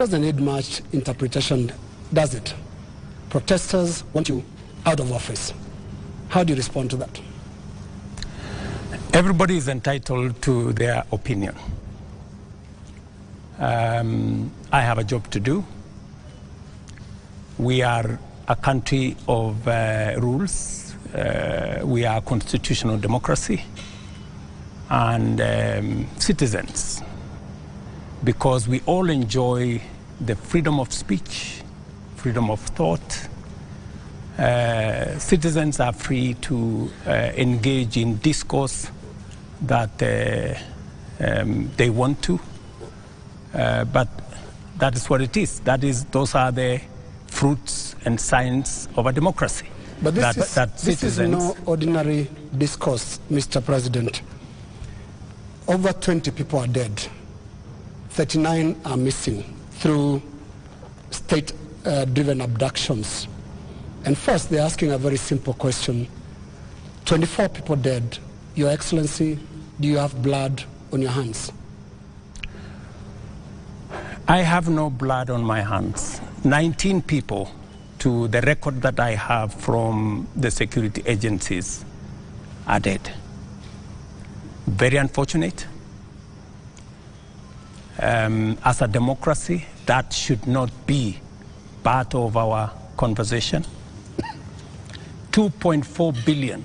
Doesn't need much interpretation, does it? Protesters want you out of office. How do you respond to that? Everybody is entitled to their opinion. I have a job to do. We are a country of rules. We are a constitutional democracy and citizens, because we all enjoy the freedom of speech, freedom of thought. Citizens are free to engage in discourse that they want to, but that is what it is. Those are the fruits and signs of a democracy. But this is no ordinary discourse, Mr. President. Over 20 people are dead. 39 are missing through state-driven abductions. And first, they're asking a very simple question. 24 people dead. Your Excellency, do you have blood on your hands? I have no blood on my hands. 19 people, to the record that I have from the security agencies, are dead. Very unfortunate. As a democracy, that should not be part of our conversation. 2.4 billion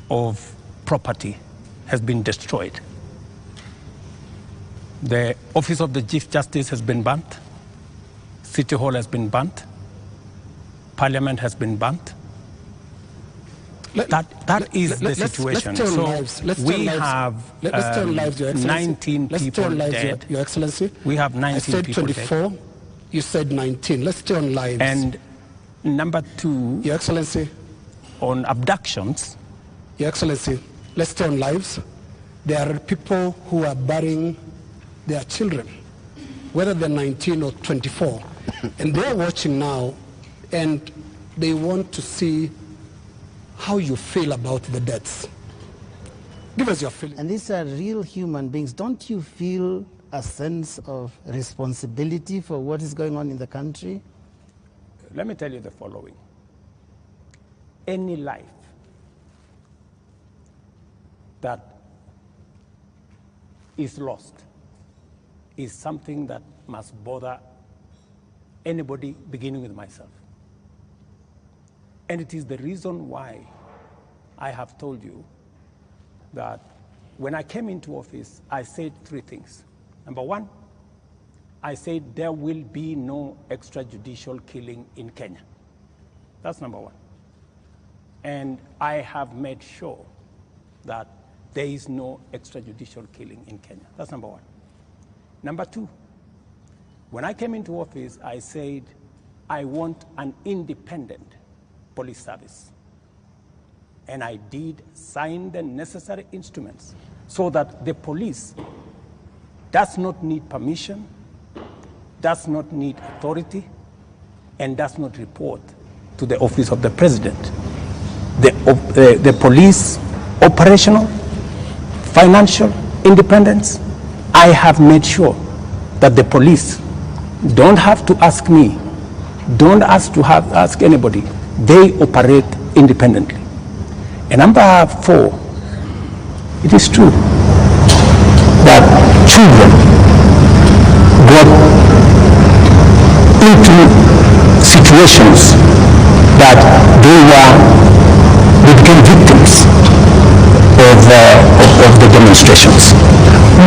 of property has been destroyed. The Office of the Chief Justice has been burnt. City Hall has been burnt. Parliament has been burnt. That is the situation. We have 19 people dead. Your Excellency. We have 19 people dead. I said 24. You said 19. Let's stay on lives. And number two, Your Excellency, on abductions. Your Excellency, let's stay on lives. There are people who are burying their children, whether they're 19 or 24, and they're watching now, and they want to see how you feel about the deaths. Give us your feeling. And these are real human beings. Don't you feel a sense of responsibility for what is going on in the country? Let me tell you the following. Any life that is lost is something that must bother anybody, beginning with myself. And it is the reason why I have told you that when I came into office, I said three things. Number one, I said there will be no extrajudicial killing in Kenya. That's number one. And I have made sure that there is no extrajudicial killing in Kenya. That's number one. Number two, when I came into office, I said I want an independent police service. And I did sign the necessary instruments so that the police does not need permission, does not need authority, and does not report to the office of the president. The police operational, financial independence, I have made sure that the police don't have to ask me, don't ask anybody. They operate independently. And number four, it is true that children got into situations that they became victims of the demonstrations.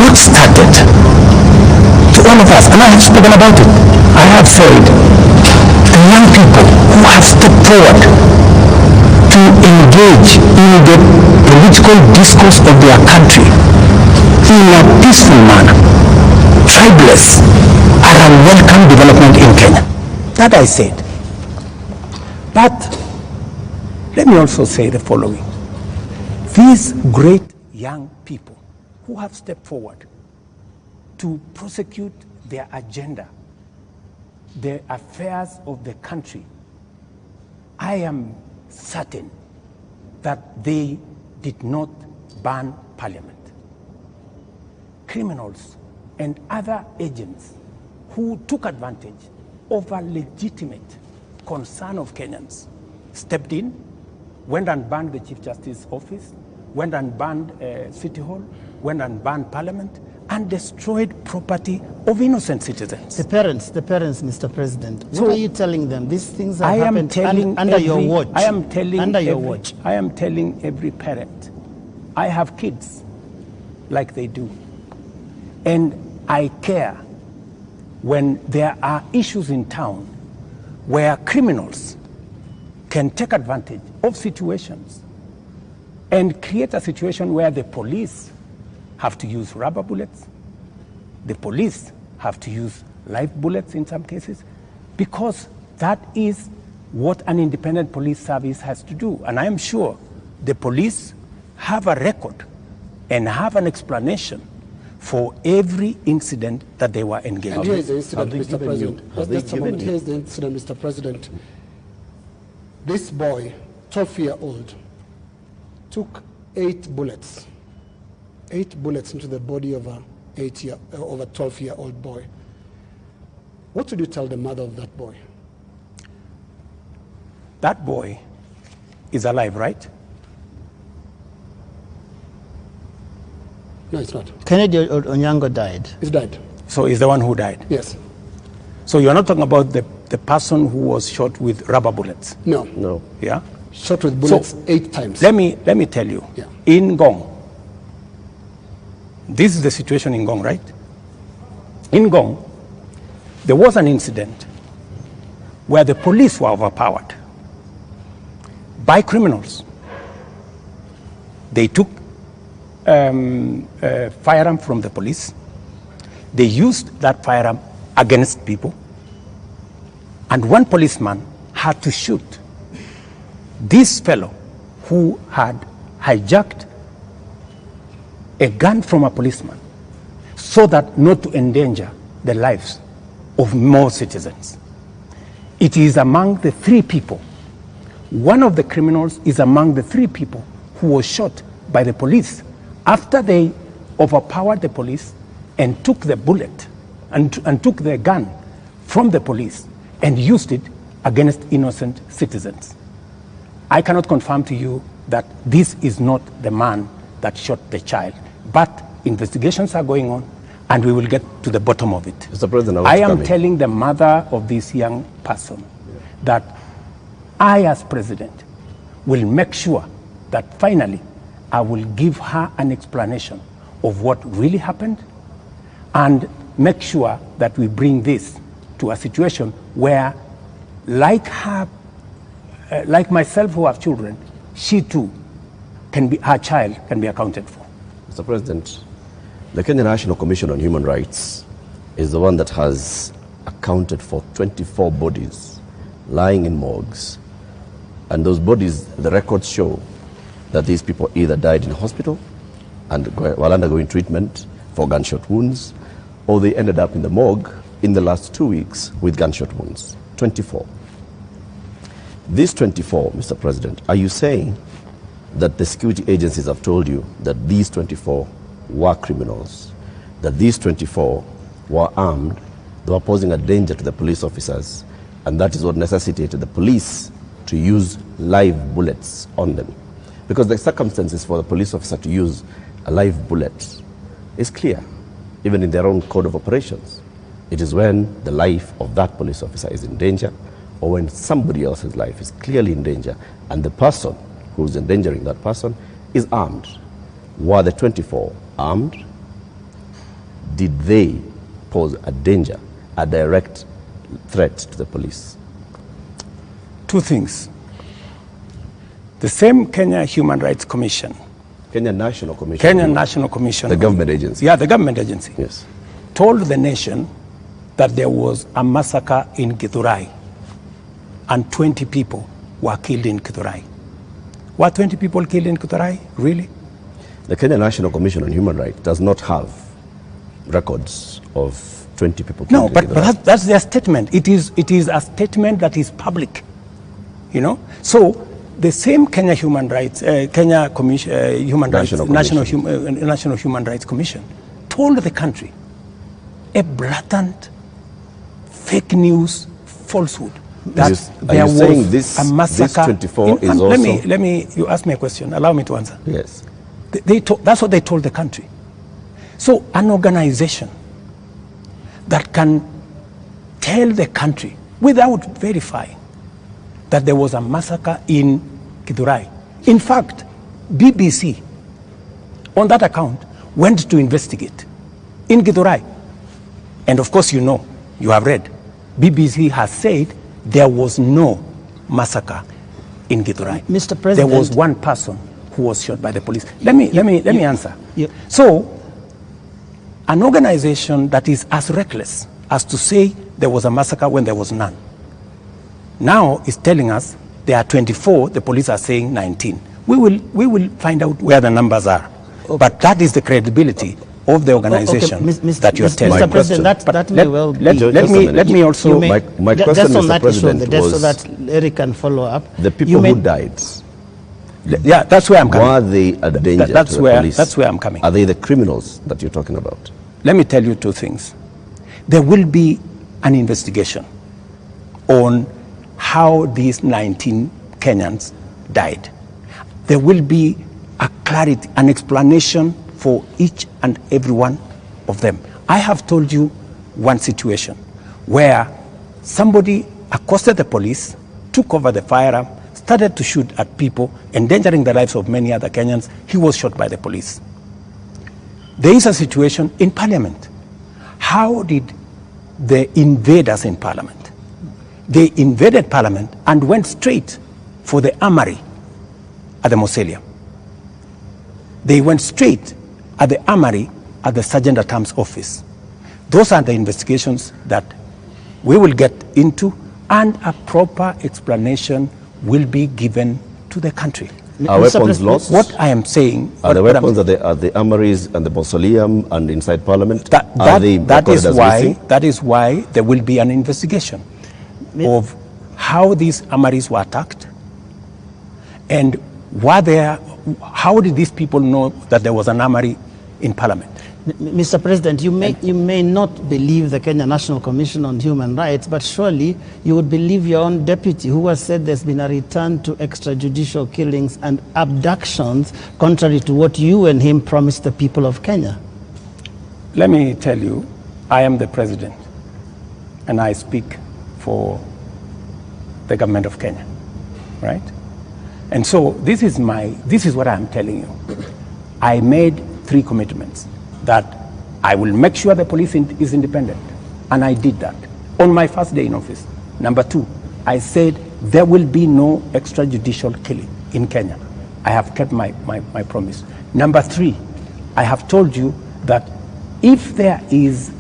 What started, to all of us, and I have spoken about it, I have said, the young people who have stepped forward to engage in the political discourse of their country in a peaceful manner, tribeless, are a welcome development in Kenya. That I said. But let me also say the following. These great young people who have stepped forward to prosecute their agenda, the affairs of the country, I am certain that they did not ban Parliament. Criminals and other agents who took advantage of a legitimate concern of Kenyans, stepped in, went and banned the Chief Justice's office, went and banned City Hall, went and banned Parliament, and destroyed property of innocent citizens. The parents, Mr. President, So what are you telling them? These things have I am happened telling under your every- watch. I am telling under your every- watch. I am telling every parent, I have kids like they do, and I care when there are issues in town where criminals can take advantage of situations and create a situation where the police have to use rubber bullets, the police have to use live bullets in some cases, because that is what an independent police service has to do. And I am sure the police have a record and have an explanation for every incident that they were engaged in. And here is the incident, Have they Mr. given President. you- have they Just a given moment. you- Here is the incident, Mr. President. This boy, 12-year-old, took 8 bullets into the body of a 12-year-old boy. What would you tell the mother of that boy? That boy is alive, right? No, it's not. Kennedy Onyango died. He's dead. So he's the one who died. Yes. So you're not talking about the person who was shot with rubber bullets, No. No. yeah? Shot with bullets 8 times. Let me tell you, Yeah. in Gong, this is the situation in Gong, right? In Gong, there was an incident where the police were overpowered by criminals. They took a firearm from the police. They used that firearm against people. And one policeman had to shoot this fellow who had hijacked a gun from a policeman so that not to endanger the lives of more citizens. It is among the 3 people. One of the criminals is among the 3 people who was shot by the police after they overpowered the police and took the bullet and took the gun from the police and used it against innocent citizens. I cannot confirm to you that this is not the man that shot the child, but investigations are going on and we will get to the bottom of it. Mr. President, I am telling the mother of this young person that I, as president, will make sure that finally I will give her an explanation of what really happened and make sure that we bring this to a situation where, like her, like myself who have children, she too can be, her child can be accounted for. Mr. President, the Kenya National Commission on Human Rights is the one that has accounted for 24 bodies lying in morgues. And those bodies, the records show that these people either died in hospital and while undergoing treatment for gunshot wounds, or they ended up in the morgue in the last 2 weeks with gunshot wounds. 24. These 24, Mr. President, are you saying that the security agencies have told you that these 24 were criminals, that these 24 were armed, they were posing a danger to the police officers, and that is what necessitated the police to use live bullets on them? Because the circumstances for the police officer to use a live bullet is clear, even in their own code of operations. It is when the life of that police officer is in danger, or when somebody else's life is clearly in danger, and the person who's endangering that person is armed. Were the 24 armed? Did they pose a danger, a direct threat to the police? 2 things. The same Kenya Human Rights Commission, Kenya National Commission. Kenya National Commission. The government agency. Yeah, the government agency. Yes. Told the nation that there was a massacre in Githurai and 20 people were killed in Githurai. Were 20 people killed in Githurai? Really? The Kenya National Commission on Human Rights does not have records of 20 people No, killed. but that's their statement. It is a statement that is public, you know. So the same Kenya Human Rights, Kenya Commission, Human National Rights, Commission. National Human Rights Commission, told the country a blatant fake news, falsehood. That Are you saying this, a massacre. this 24 is also... Let me, you asked me a question. Allow me to answer. Yes. That's what they told the country. So an organization that can tell the country without verifying that there was a massacre in Githurai. In fact, BBC, on that account, went to investigate in Githurai. And of course, you have read, BBC has said there was no massacre in Githurai. Mr. President, there was one person who was shot by the police. Let me answer. So, an organization that is as reckless as to say there was a massacre when there was none, now is telling us there are 24, the police are saying 19. We will find out where the numbers are. Okay. But that is the credibility of the organization that you are telling. Mr. President, that may well be. Let me also... My question, just on Mr. that President, issue, just so that Eric can follow up. The people who died... Yeah, that's where I'm coming. Were they a danger to the police? That's where I'm coming. Are they the criminals that you're talking about? Let me tell you two things. There will be an investigation on how these 19 Kenyans died. There will be a clarity, an explanation for each and every one of them. I have told you one situation where somebody accosted the police, took over the firearm, started to shoot at people, endangering the lives of many other Kenyans. He was shot by the police. There is a situation in Parliament. How did the invaders in Parliament? They invaded Parliament and went straight for the armory at the Mausoleum. They went straight at the armory at the Sergeant at Arms office. Those are the investigations that we will get into, and a proper explanation will be given to the country. Are weapons lost? What I am saying... Are the weapons at the armories and the Mausoleum and inside Parliament? That is why there will be an investigation of how these armories were attacked, and how did these people know that there was an armory in Parliament? Mr. President, you may not believe the Kenya National Commission on Human Rights, but surely you would believe your own deputy, who has said there's been a return to extrajudicial killings and abductions, contrary to what you and him promised the people of Kenya. Let me tell you, I am the president, and I speak for the government of Kenya, right? And so this is what I'm telling you. I made 3 commitments: that I will make sure the police is independent, and I did that on my first day in office. Number 2, I said there will be no extrajudicial killing in Kenya. I have kept my promise. Number 3, I have told you that if there is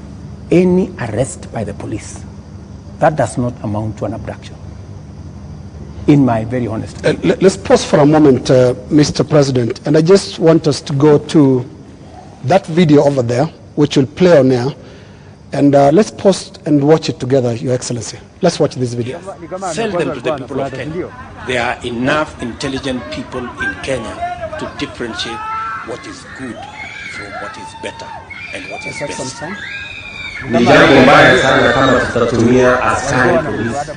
any arrest by the police, that does not amount to an abduction, in my very honest opinion. Let's pause for a moment, Mr. President, and I just want us to go to that video over there, which will play on air, and let's pause and watch it together, Your Excellency. Let's watch this video. Sell them to the people of Kenya. There are enough intelligent people in Kenya to differentiate what is good from what is better and what is best. Ni jambo mbaya sana kama tutatumia askari polisi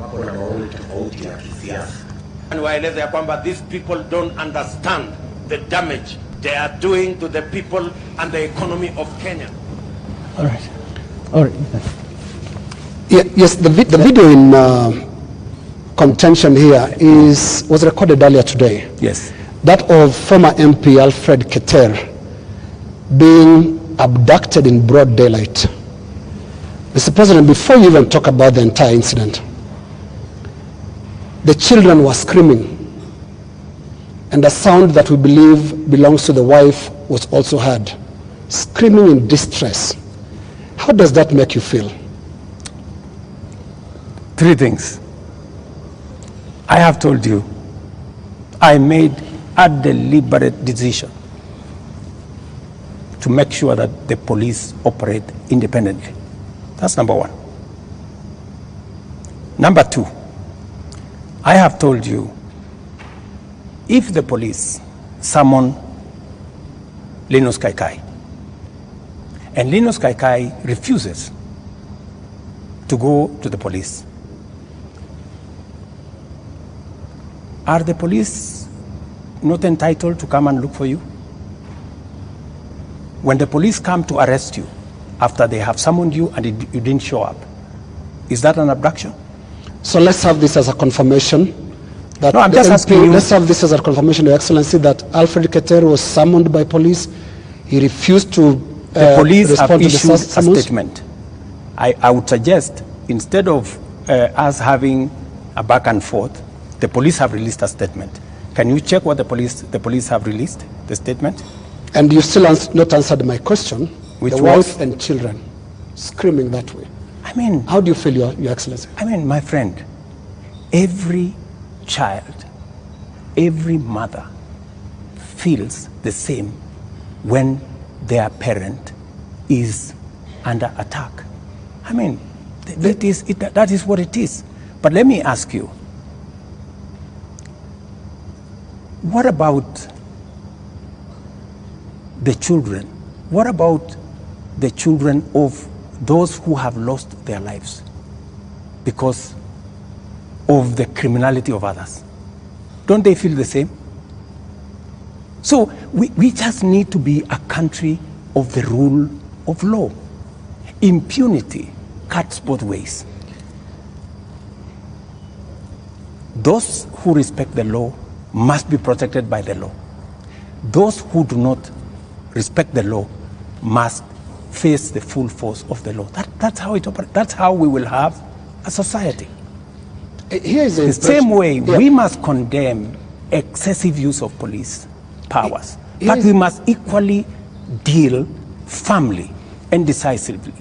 wako na maoni tofauti ya kisiasa. Waeleza ya kwamba these people don't understand the damage they are doing to the people and the economy of Kenya. All right. All right. Yes, the video in contention here was recorded earlier today. Yes. That of former MP Alfred Keter being abducted in broad daylight. Mr. President, before you even talk about the entire incident, the children were screaming, and a sound that we believe belongs to the wife was also heard, screaming in distress. How does that make you feel? 3 things. I have told you, I made a deliberate decision to make sure that the police operate independently. That's number 1. Number 2, I have told you, if the police summon Linus Kaikai And Linus Kaikai refuses to go to the police. Are the police not entitled to come and look for you? When the police come to arrest you after they have summoned you and you didn't show up, is that an abduction? So let's have this as a confirmation. That no, I'm just asking you. Let's have this as a confirmation, Your Excellency, that Alfred Keter was summoned by police. He refused to the police have respond to issued the a summons. statement. I would suggest, instead of us having a back and forth, the police have released a statement. Can you check what the police have released, the statement? And you still not answered my question. Which the was? wife and children screaming that way. I mean, how do you feel, Your Excellency? I mean, my friend, every child, every mother feels the same when their parent is under attack. I mean, that is what it is. But let me ask you, what about the children? What about the children of those who have lost their lives because of the criminality of others? Don't they feel the same? So we just need to be a country of the rule of law. Impunity cuts both ways. Those who respect the law must be protected by the law. Those who do not respect the law must face the full force of the law. That's how it operates. That's how we will have a society. Here is the same way we must condemn excessive use of police powers, but we must equally deal firmly and decisively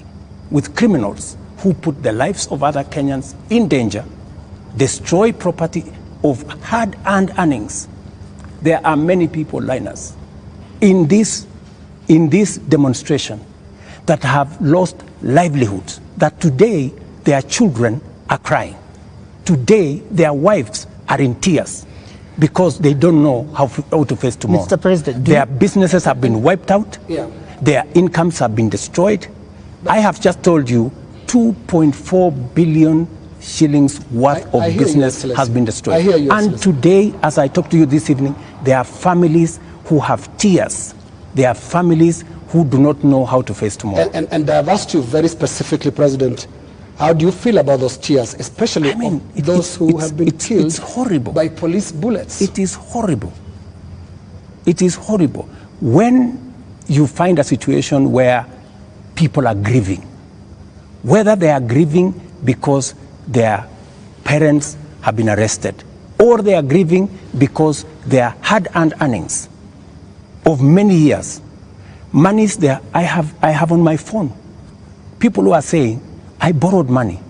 with criminals who put the lives of other Kenyans in danger, destroy property of hard-earned earnings. There are many people, Linus, in this demonstration that have lost livelihoods, that today their children are crying. Today their wives are in tears because they don't know how to face tomorrow. Mr. President, their businesses have been wiped out. Yeah. Their incomes have been destroyed. I have just told you 2.4 billion shillings worth of business has been destroyed. I hear you, and today, as I talk to you this evening, there are families who have tears. There are families who do not know how to face tomorrow. And I've asked you very specifically, President, how do you feel about those tears, especially those who have been killed by police bullets? It is horrible. It is horrible. When you find a situation where people are grieving, whether they are grieving because their parents have been arrested, or they are grieving because their hard-earned earnings of many years, monies there, I have on my phone, people who are saying, I borrowed money.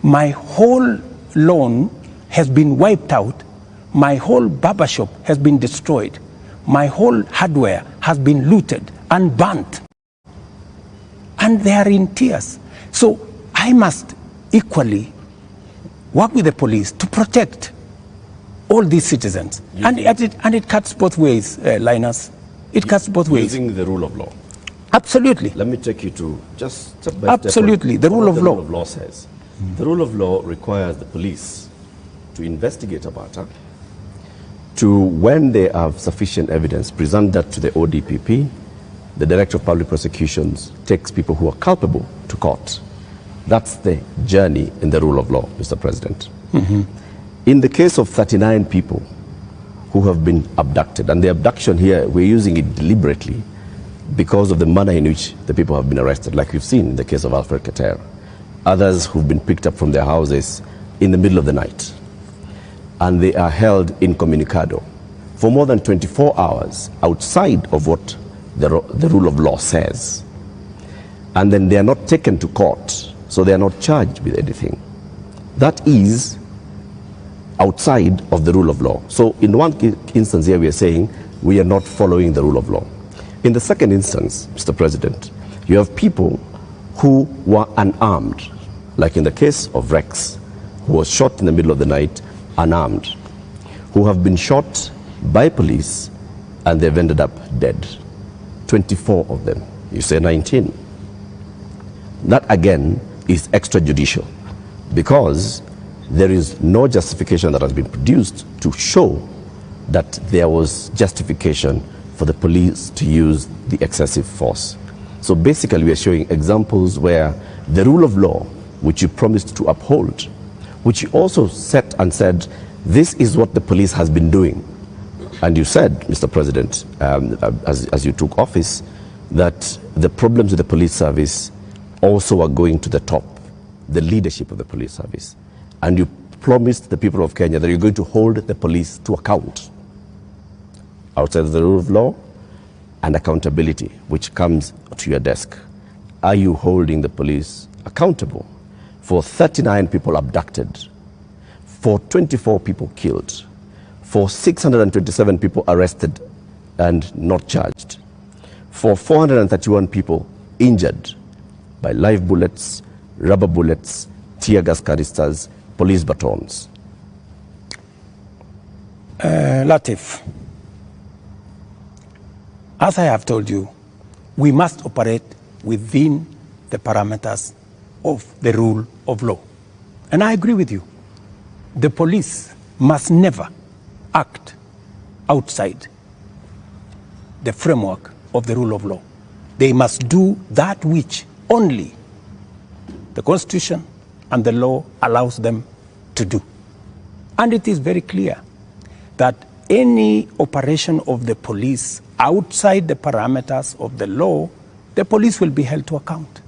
My whole loan has been wiped out. My whole barbershop has been destroyed. My whole hardware has been looted and burnt. And they are in tears. So I must equally work with the police to protect all these citizens. And it cuts both ways, Linus. It cuts both ways. Using the rule of law. Absolutely. Let me take you to just step by step. Absolutely, the rule of law. The rule of law says. The rule of law requires the police to investigate a matter, to, when they have sufficient evidence, present that to the ODPP. The Director of Public Prosecutions takes people who are culpable to court. That's the journey in the rule of law, Mr. President. In the case of 39 people who have been abducted, and the abduction here, we're using it deliberately because of the manner in which the people have been arrested, like we've seen in the case of Alfred Keter. Others who've been picked up from their houses in the middle of the night, and they are held incommunicado for more than 24 hours outside of what the rule of law says. And then they are not taken to court, so they are not charged with anything. That is outside of the rule of law. So in one instance here we are saying we are not following the rule of law. In the second instance, Mr. President, you have people who were unarmed, like in the case of Rex, who was shot in the middle of the night, unarmed, who have been shot by police and they've ended up dead. 24 of them, You say 19. That again is extrajudicial, because there is no justification that has been produced to show that there was justification for the police to use the excessive force. So basically we are showing examples where the rule of law, which you promised to uphold, which you also set and said, this is what the police has been doing. And you said, Mr. President, as you took office, that the problems with the police service also are going to the top, the leadership of the police service. And you promised the people of Kenya that you're going to hold the police to account outside of the rule of law and accountability, which comes to your desk. Are you holding the police accountable for 39 people abducted, for 24 people killed, for 627 people arrested and not charged, for 431 people injured by live bullets, rubber bullets, tear gas canisters, police batons? Latif, as I have told you, we must operate within the parameters of the rule of law. And I agree with you. The police must never act outside the framework of the rule of law. They must do that which only the Constitution and the law allows them to do. And it is very clear that any operation of the police outside the parameters of the law, the police will be held to account.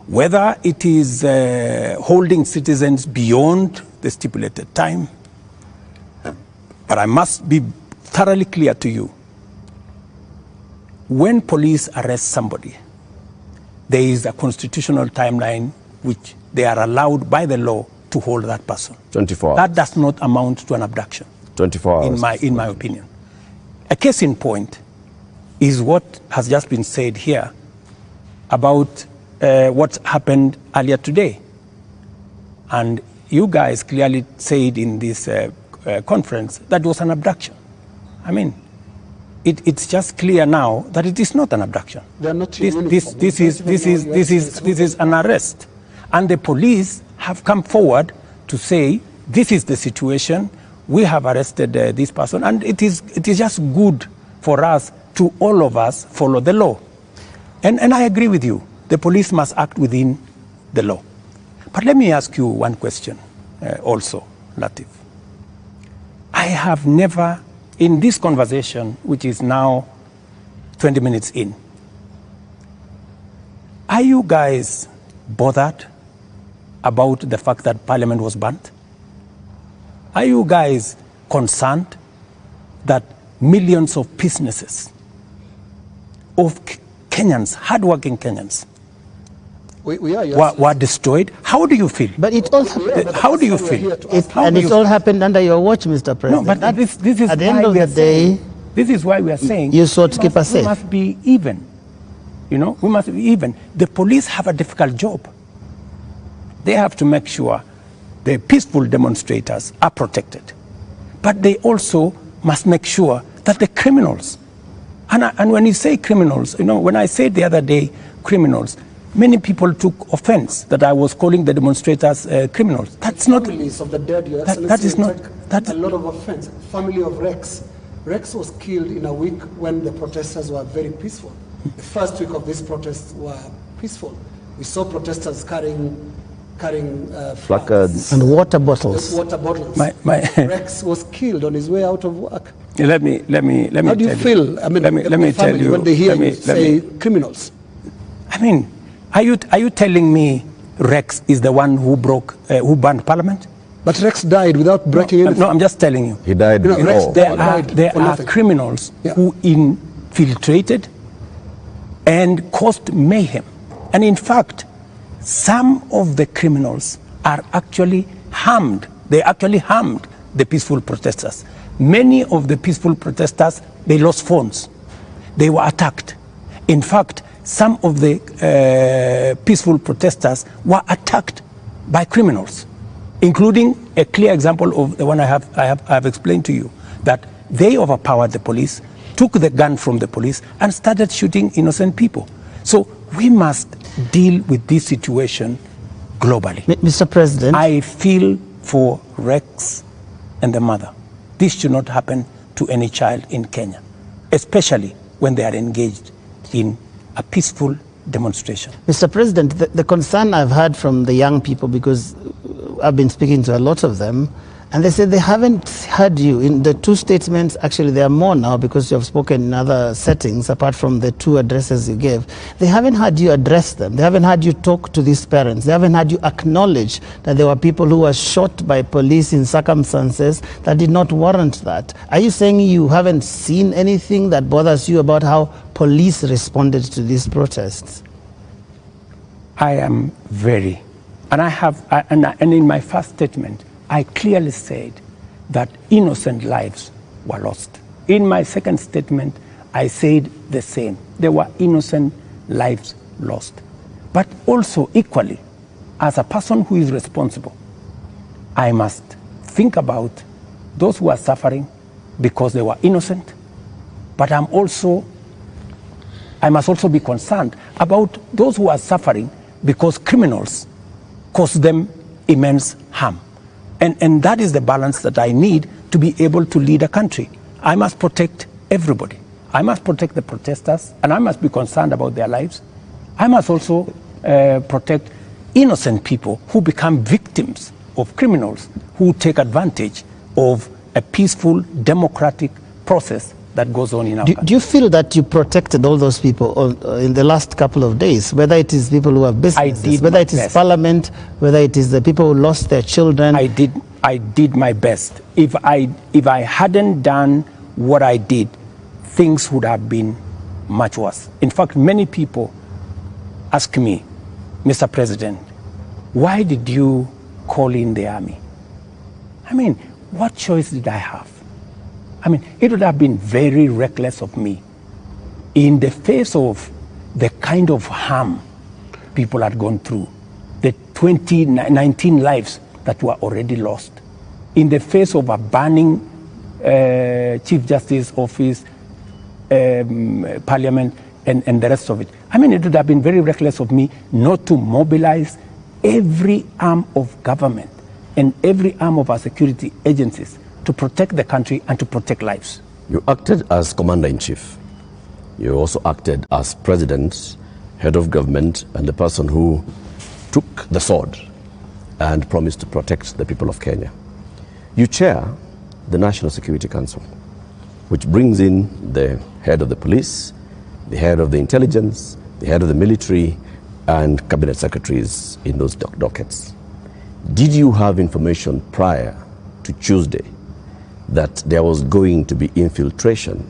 Whether it is holding citizens beyond the stipulated time, but I must be thoroughly clear to you. When police arrest somebody, there is a constitutional timeline which they are allowed by the law to hold that person. 24 hours. That does not amount to an abduction. 24 hours. In my opinion. A case in point is what has just been said here about what happened earlier today. And you guys clearly said in this conference that it was an abduction. I mean, it's just clear now that it is not an abduction. They are not this is an arrest. And the police have come forward to say, this is the situation, we have arrested this person, and it is just good for us to all of us follow the law. And I agree with you, the police must act within the law. But let me ask you one question also, Latif. I have never, in this conversation, which is now 20 minutes in, are you guys bothered about the fact that Parliament was burnt? Are you guys concerned that millions of businesses, of Kenyans, hardworking Kenyans, were destroyed? How do you feel? But it all happened. How do you feel? It all happened under your watch, Mr. President. No, but this is at the end of the day, this is why we are saying you sought to keep us safe. We must be even. You know, we must be even. The police have a difficult job. They have to make sure the peaceful demonstrators are protected. But they also must make sure that the criminals, and when you say criminals, you know, when I said the other day criminals, many people took offense that I was calling the demonstrators criminals. That's not. Families of the dead, Your Excellency, that is not. That's a lot of offense. Family of Rex. Rex was killed in a week when the protesters were very peaceful. The first week of these protests were peaceful. We saw protesters carrying placards and water bottles. Water bottles. Rex was killed on his way out of work. Let me. How do you feel? I mean, let me tell you when they hear you say criminals. I mean, are you telling me Rex is the one who burned Parliament? But Rex died without breaking anything. No, I'm just telling you. He died. You know, Rex There are criminals who infiltrated and caused mayhem. And in fact, some of the criminals are actually harmed. They actually harmed the peaceful protesters. Many of the peaceful protesters, they lost phones. They were attacked. In fact, some of the peaceful protesters were attacked by criminals, including a clear example of the one I have explained to you, that they overpowered the police, took the gun from the police and started shooting innocent people. So we must deal with this situation globally. Mr. President, I feel for Rex and the mother. This should not happen to any child in Kenya, especially when they are engaged in a peaceful demonstration. Mr. President, the concern I've heard from the young people, because I've been speaking to a lot of them, and they said they haven't heard you in the two statements. Actually, there are more now because you have spoken in other settings apart from the two addresses you gave. They haven't heard you address them. They haven't heard you talk to these parents. They haven't heard you acknowledge that there were people who were shot by police in circumstances that did not warrant that. Are you saying you haven't seen anything that bothers you about how police responded to these protests? I am very, and I have, and in my first statement, I clearly said that innocent lives were lost. In my second statement, I said the same. There were innocent lives lost. But also equally, as a person who is responsible, I must think about those who are suffering because they were innocent. But I must also be concerned about those who are suffering because criminals cause them immense harm. And that is the balance that I need to be able to lead a country. I must protect everybody. I must protect the protesters, and I must be concerned about their lives. I must also protect innocent people who become victims of criminals who take advantage of a peaceful, democratic process that goes on in our country. Do you feel that you protected all those people in the last couple of days, whether it is people who have businesses, whether it is Parliament, whether it is the people who lost their children? I did my best. If I hadn't done what I did, things would have been much worse. In fact, many people ask me, Mr. President, why did you call in the army? I mean, what choice did I have? I mean, it would have been very reckless of me in the face of the kind of harm people had gone through, the 19 lives that were already lost, in the face of a burning Chief Justice office, Parliament, and the rest of it. I mean, it would have been very reckless of me not to mobilize every arm of government and every arm of our security agencies to protect the country and to protect lives. You acted as Commander-in-Chief. You also acted as President, Head of Government, and the person who took the sword and promised to protect the people of Kenya. You chair the National Security Council, which brings in the head of the police, the head of the intelligence, the head of the military, and cabinet secretaries in those dockets. Did you have information prior to Tuesday that there was going to be infiltration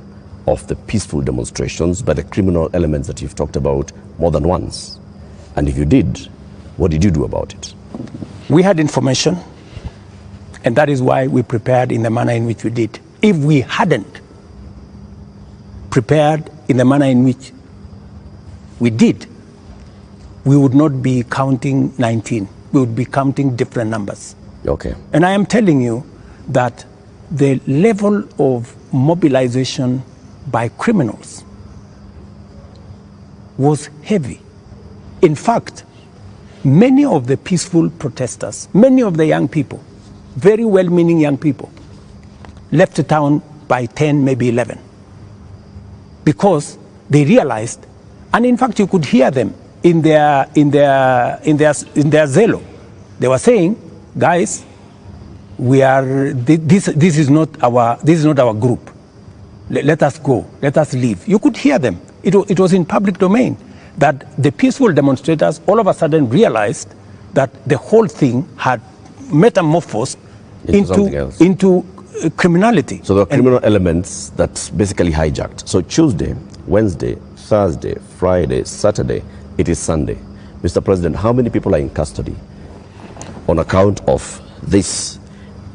of the peaceful demonstrations by the criminal elements that you've talked about more than once? And if you did, what did you do about it? We had information, and that is why we prepared in the manner in which we did. If we hadn't prepared in the manner in which we did, we would not be counting 19. We would be counting different numbers. Okay. And I am telling you that the level of mobilization by criminals was heavy. In fact, many of the peaceful protesters, many of the young people, very well-meaning young people, left the town by 10, maybe 11, because they realized, and in fact you could hear them in their zelo. They were saying, guys, this is not our group. Let us go. Let us leave. You could hear them. It was in public domain that the peaceful demonstrators all of a sudden realized that the whole thing had metamorphosed into criminality. So there were criminal elements that basically hijacked. So Tuesday, Wednesday, Thursday, Friday, Saturday, it is Sunday. Mr. President, how many people are in custody on account of this?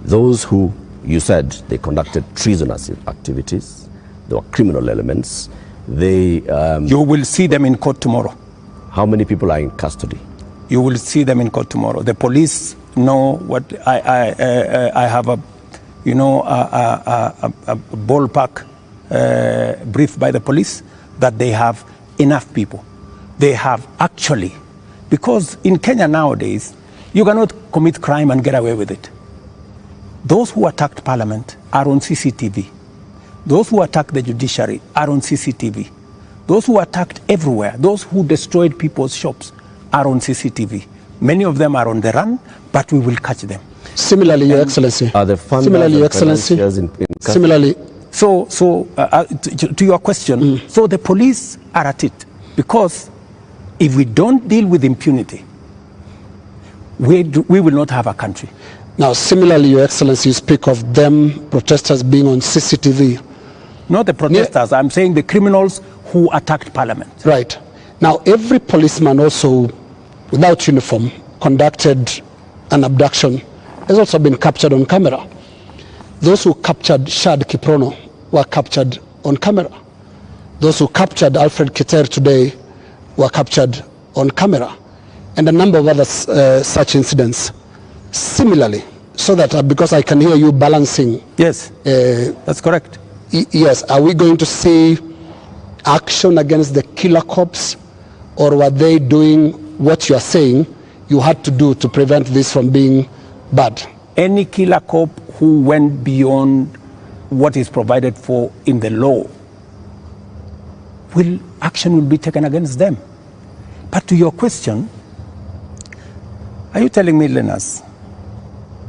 Those who you said they conducted treasonous activities, there were criminal elements. You will see them in court tomorrow. How many people are in custody? You will see them in court tomorrow. The police know what I have a ballpark briefed by the police that they have enough people. They have actually, because in Kenya nowadays, you cannot commit crime and get away with it. Those who attacked Parliament are on CCTV. Those who attacked the judiciary are on CCTV. Those who attacked everywhere, those who destroyed people's shops are on CCTV. Many of them are on the run, but we will catch them. Similarly, Your Excellency. Are the funders Similarly, Your and Excellency. financiers in Similarly. To your question, so the police are at it, because if we don't deal with impunity, we will not have a country. Now, similarly, Your Excellency, you speak of them, protesters being on CCTV. Not the protesters, I'm saying the criminals who attacked Parliament. Right. Now, every policeman also, without uniform, conducted an abduction, has also been captured on camera. Those who captured Shad Kiprono were captured on camera. Those who captured Alfred Kiter today were captured on camera. And a number of other such incidents. Similarly, so that because I can hear you balancing. Yes, that's correct. Yes, are we going to see action against the killer cops, or were they doing what you are saying you had to do to prevent this from being bad? Any killer cop who went beyond what is provided for in the law, action will be taken against them. But to your question, are you telling me, Linus,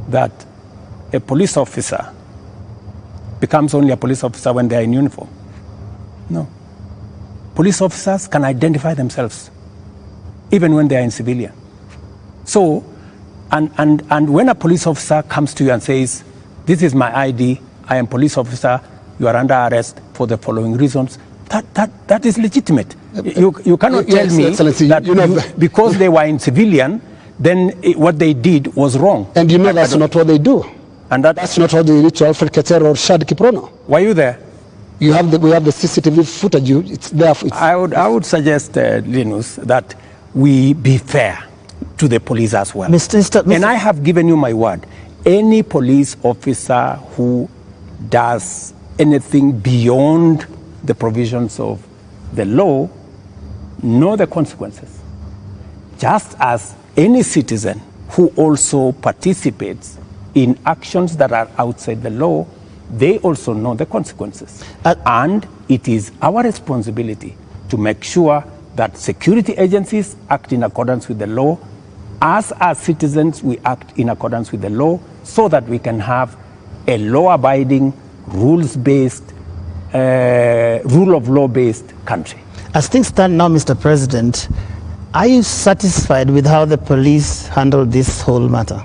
that a police officer becomes only a police officer when they are in uniform? No. Police officers can identify themselves even when they are in civilian. So, and when a police officer comes to you and says, this is my ID, I am police officer, you are under arrest for the following reasons, that is legitimate. You cannot tell me that because they were in civilian, then what they did was wrong. And you know that's not what they do. And that's not what they did to Alfred Keter or Shad Kiprono. Were you there? We have the CCTV footage. It's there. I would suggest, Linus, that we be fair to the police as well. Mr. And I have given you my word. Any police officer who does anything beyond the provisions of the law know the consequences. Just as any citizen who also participates in actions that are outside the law, they also know the consequences. And it is our responsibility to make sure that security agencies act in accordance with the law. As citizens, we act in accordance with the law so that we can have a law-abiding, rules-based, rule of law-based country. As things stand now, Mr. President, are you satisfied with how the police handled this whole matter?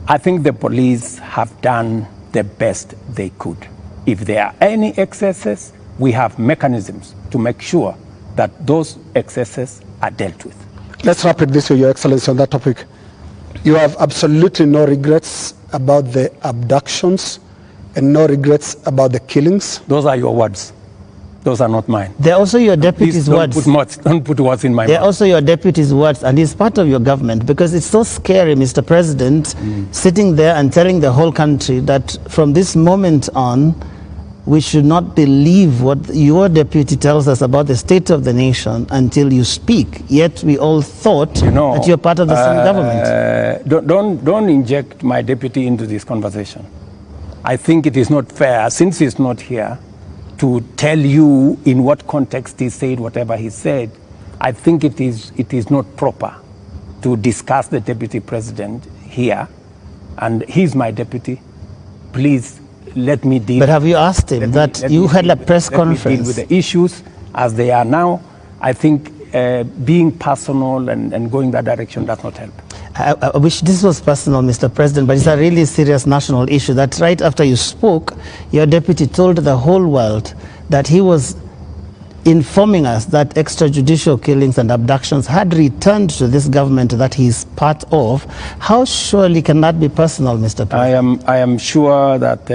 I think the police have done the best they could. If there are any excesses, we have mechanisms to make sure that those excesses are dealt with. Let's wrap it this way, Your Excellency, on that topic. You have absolutely no regrets about the abductions and no regrets about the killings? Those are your words. Those are not mine. They're also your deputy's words. Don't put words in my mouth. They're also your deputy's words, and he's part of your government, because it's so scary, Mr. President, sitting there and telling the whole country that from this moment on, we should not believe what your deputy tells us about the state of the nation until you speak. Yet we all thought that you're part of the same government. Don't inject my deputy into this conversation. I think it is not fair, since he's not here, to tell you in what context he said whatever he said. I think it is not proper to discuss the deputy president here, and he's my deputy. Please let me deal. But have you asked him that you had a press conference? Let me deal with the issues as they are now. I think being personal and going that direction does not help. I wish this was personal, Mr. President, but it's a really serious national issue that right after you spoke, your deputy told the whole world that he was informing us that extrajudicial killings and abductions had returned to this government that he's part of. How surely can that be personal, Mr. President? I am sure that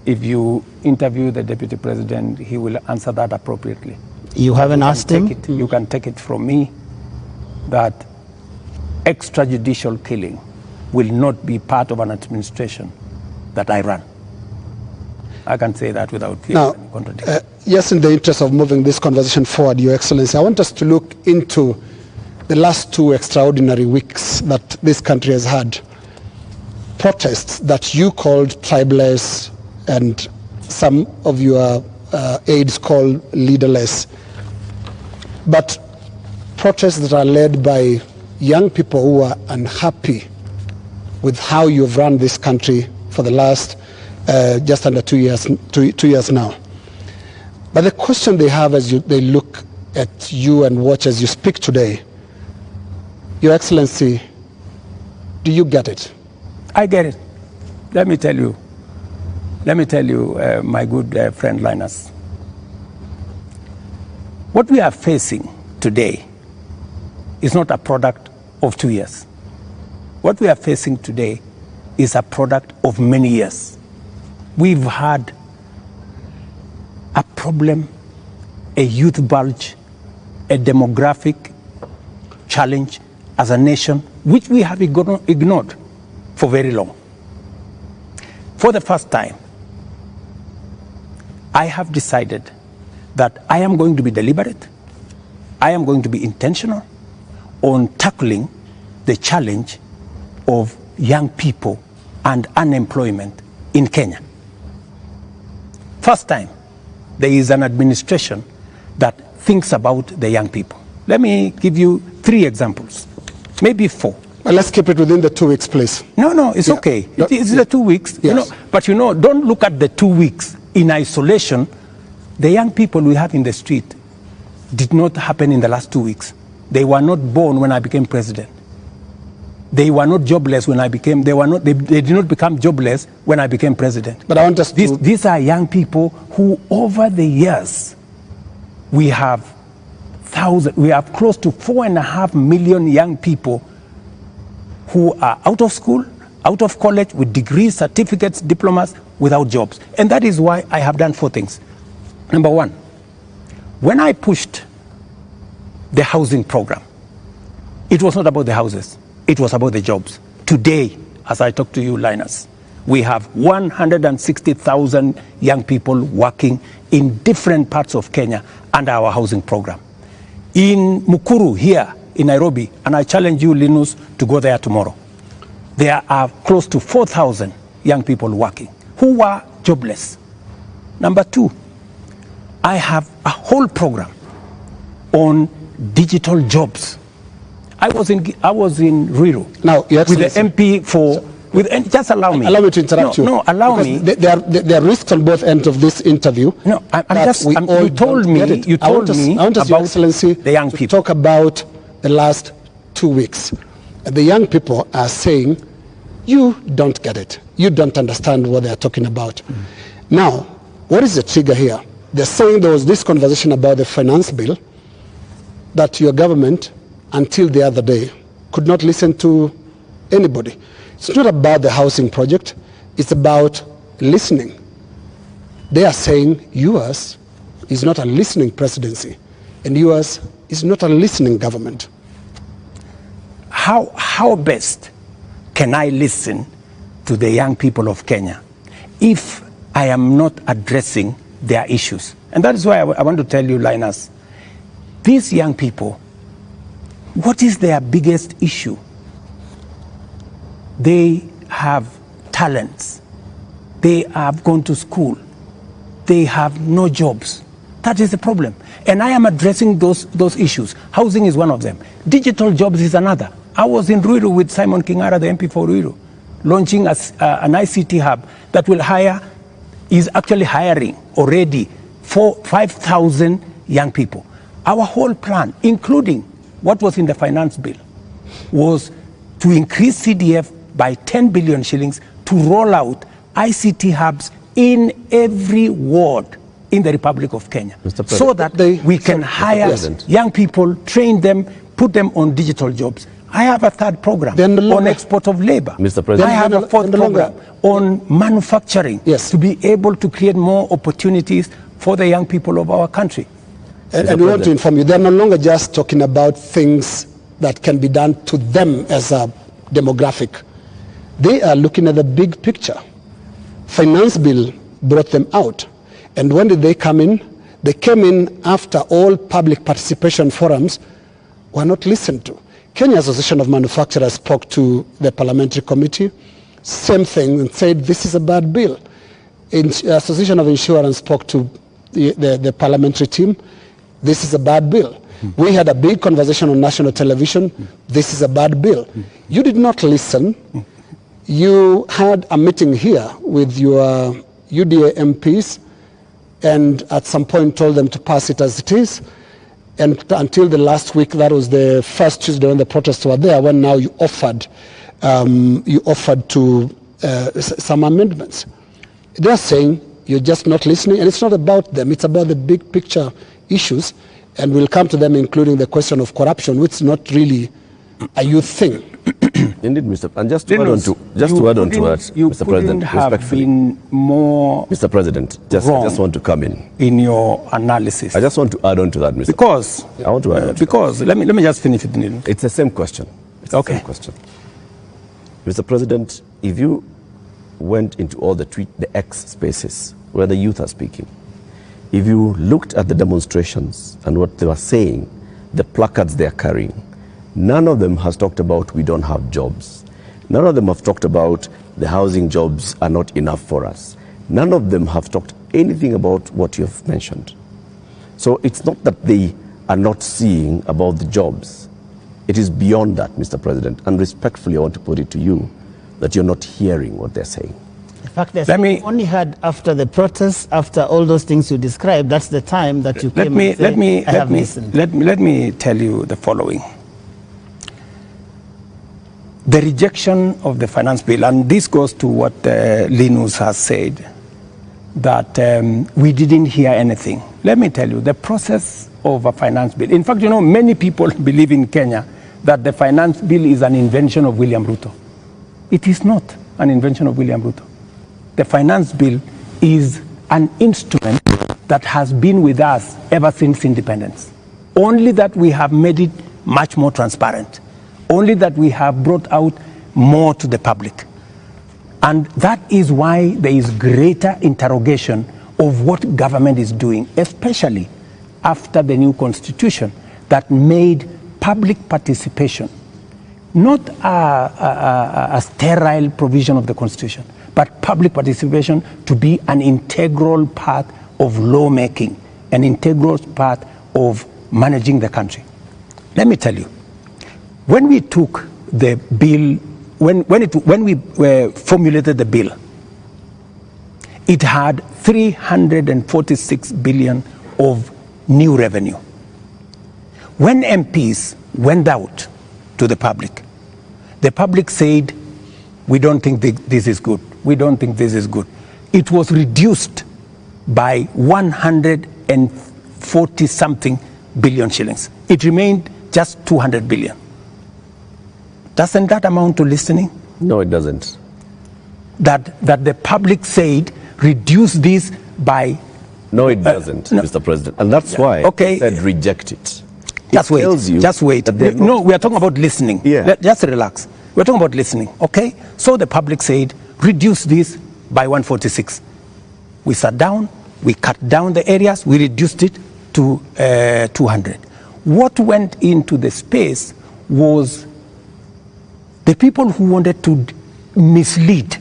if you interview the deputy president, he will answer that appropriately. You haven't asked him? You can take it from me that extrajudicial killing will not be part of an administration that I run. I can say that without fear Now, of any contradiction. yes, in the interest of moving this conversation forward, Your Excellency, I want us to look into the last 2 extraordinary weeks that this country has had. Protests that you called tribeless and some of your aides call leaderless. But protests that are led by young people who are unhappy with how you've run this country for the last just under 2 years now. But the question they have as they look at you and watch as you speak today, Your Excellency, do you get it? I get it. Let me tell you, my good friend Linus. What we are facing today is not a product of 2 years. What we are facing today is a product of many years. We've had a problem, a youth bulge, a demographic challenge as a nation, which we have ignored for very long. For the first time, I have decided that I am going to be deliberate, I am going to be intentional on tackling the challenge of young people and unemployment in Kenya. First time, there is an administration that thinks about the young people. Let me give you 3 examples, maybe 4. Well, let's keep it within the 2 weeks, please. No, it's okay. It's the 2 weeks. Yes. But don't look at the 2 weeks in isolation. The young people we have in the street did not happen in the last 2 weeks. They were not born when I became president. They were not jobless when I became. They did not become jobless when I became president. But I want us to. These are young people who, over the years, we have close to 4.5 million young people who are out of school, out of college, with degrees, certificates, diplomas, without jobs. And that is why I have done 4 things. Number 1, when I pushed the housing program, it was not about the houses, it was about the jobs. Today, as I talk to you, Linus, we have 160,000 young people working in different parts of Kenya under our housing program. In Mukuru, here in Nairobi, and I challenge you, Linus, to go there tomorrow, there are close to 4,000 young people working who were jobless. Number 2, I have a whole program on digital jobs. I was in Ruto Now, Your with the Excellency, MP just allow me. Allow me to interrupt you. No, allow me. There are risks on both ends of this interview. No, you told me about Your Excellency, the young to people. talk about the last 2 weeks. The young people are saying, you don't get it. You don't understand what they are talking about. Now, what is the trigger here? They're saying there was this conversation about the finance bill that your government, until the other day, could not listen to anybody. It's not about the housing project. It's about listening. They are saying yours is not a listening presidency, and yours is not a listening government. How best can I listen to the young people of Kenya if I am not addressing their issues? And that is why I want to tell you, Linus, these young people, what is their biggest issue? They have talents. They have gone to school. They have no jobs. That is the problem. And I am addressing those issues. Housing is one of them. Digital jobs is another. I was in Ruto with Simon Kingara, the MP for Ruto, launching an ICT hub that will is actually hiring already 5,000 young people. Our whole plan, including what was in the finance bill, was to increase CDF by 10 billion shillings to roll out ICT hubs in every ward in the Republic of Kenya, so that we can hire young people, train them, put them on digital jobs. I have a 3rd program on export of labor. Mr. President, I have a 4th program on manufacturing, to be able to create more opportunities for the young people of our country. And we want to inform you, they're no longer just talking about things that can be done to them as a demographic. They are looking at the big picture. Finance bill brought them out. And when did they come in? They came in after all public participation forums were not listened to. Kenya Association of Manufacturers spoke to the parliamentary committee, same thing, and said this is a bad bill. Association of Insurance spoke to the parliamentary team, this is a bad bill. We had a big conversation on national television, this is a bad bill. You did not listen. You had a meeting here with your UDA MPs and at some point told them to pass it as it is. And until the last week, that was the first Tuesday when the protests were there, when now you offered to some amendments. They're saying you're just not listening, and it's not about them, it's about the big picture issues, and we'll come to them, including the question of corruption, which is not really a youth thing. Indeed, Mr. And just to add on to that, Mr. President, respectfully, been more Mr. President, I just want to come in your analysis. I just want to add on to that, Mr. Because I want to add on to because that. let me just finish it. It's the same question. It's okay. The same question. Mr. President, if you went into all the X spaces where the youth are speaking, if you looked at the demonstrations and what they were saying, the placards they are carrying, none of them has talked about we don't have jobs. None of them have talked about the housing jobs are not enough for us. None of them have talked anything about what you have mentioned. So it's not that they are not seeing about the jobs. It is beyond that, Mr. President. And respectfully, I want to put it to you that you're not hearing what they're saying. In fact, we only had after the protests, after all those things you described, that's the time that you came and said, I have listened. Let me tell you the following. The rejection of the finance bill, and this goes to what Linus has said, that we didn't hear anything. Let me tell you, the process of a finance bill, in fact, you know, many people believe in Kenya that the finance bill is an invention of William Ruto. It is not an invention of William Ruto. The finance bill is an instrument that has been with us ever since independence. Only that we have made it much more transparent. Only that we have brought out more to the public. And that is why there is greater interrogation of what government is doing, especially after the new constitution that made public participation not a sterile provision of the constitution, but public participation to be an integral part of lawmaking, an integral part of managing the country. Let me tell you, when we took the bill, when we formulated the bill, it had 346 billion of new revenue. When MPs went out to the public said, we don't think this is good. We don't think this is good. It was reduced by 140 something billion shillings. It remained just 200 billion. Doesn't that amount to listening? No, it doesn't. That the public said, reduce this by... No, it doesn't, no. Mr. President. And that's why I said reject it. Just wait. Just wait. No, we are talking about listening. Yeah. Just relax. We're talking about listening, okay? So the public said, reduce this by 146. We sat down, we cut down the areas, we reduced it to 200. What went into the space was the people who wanted to mislead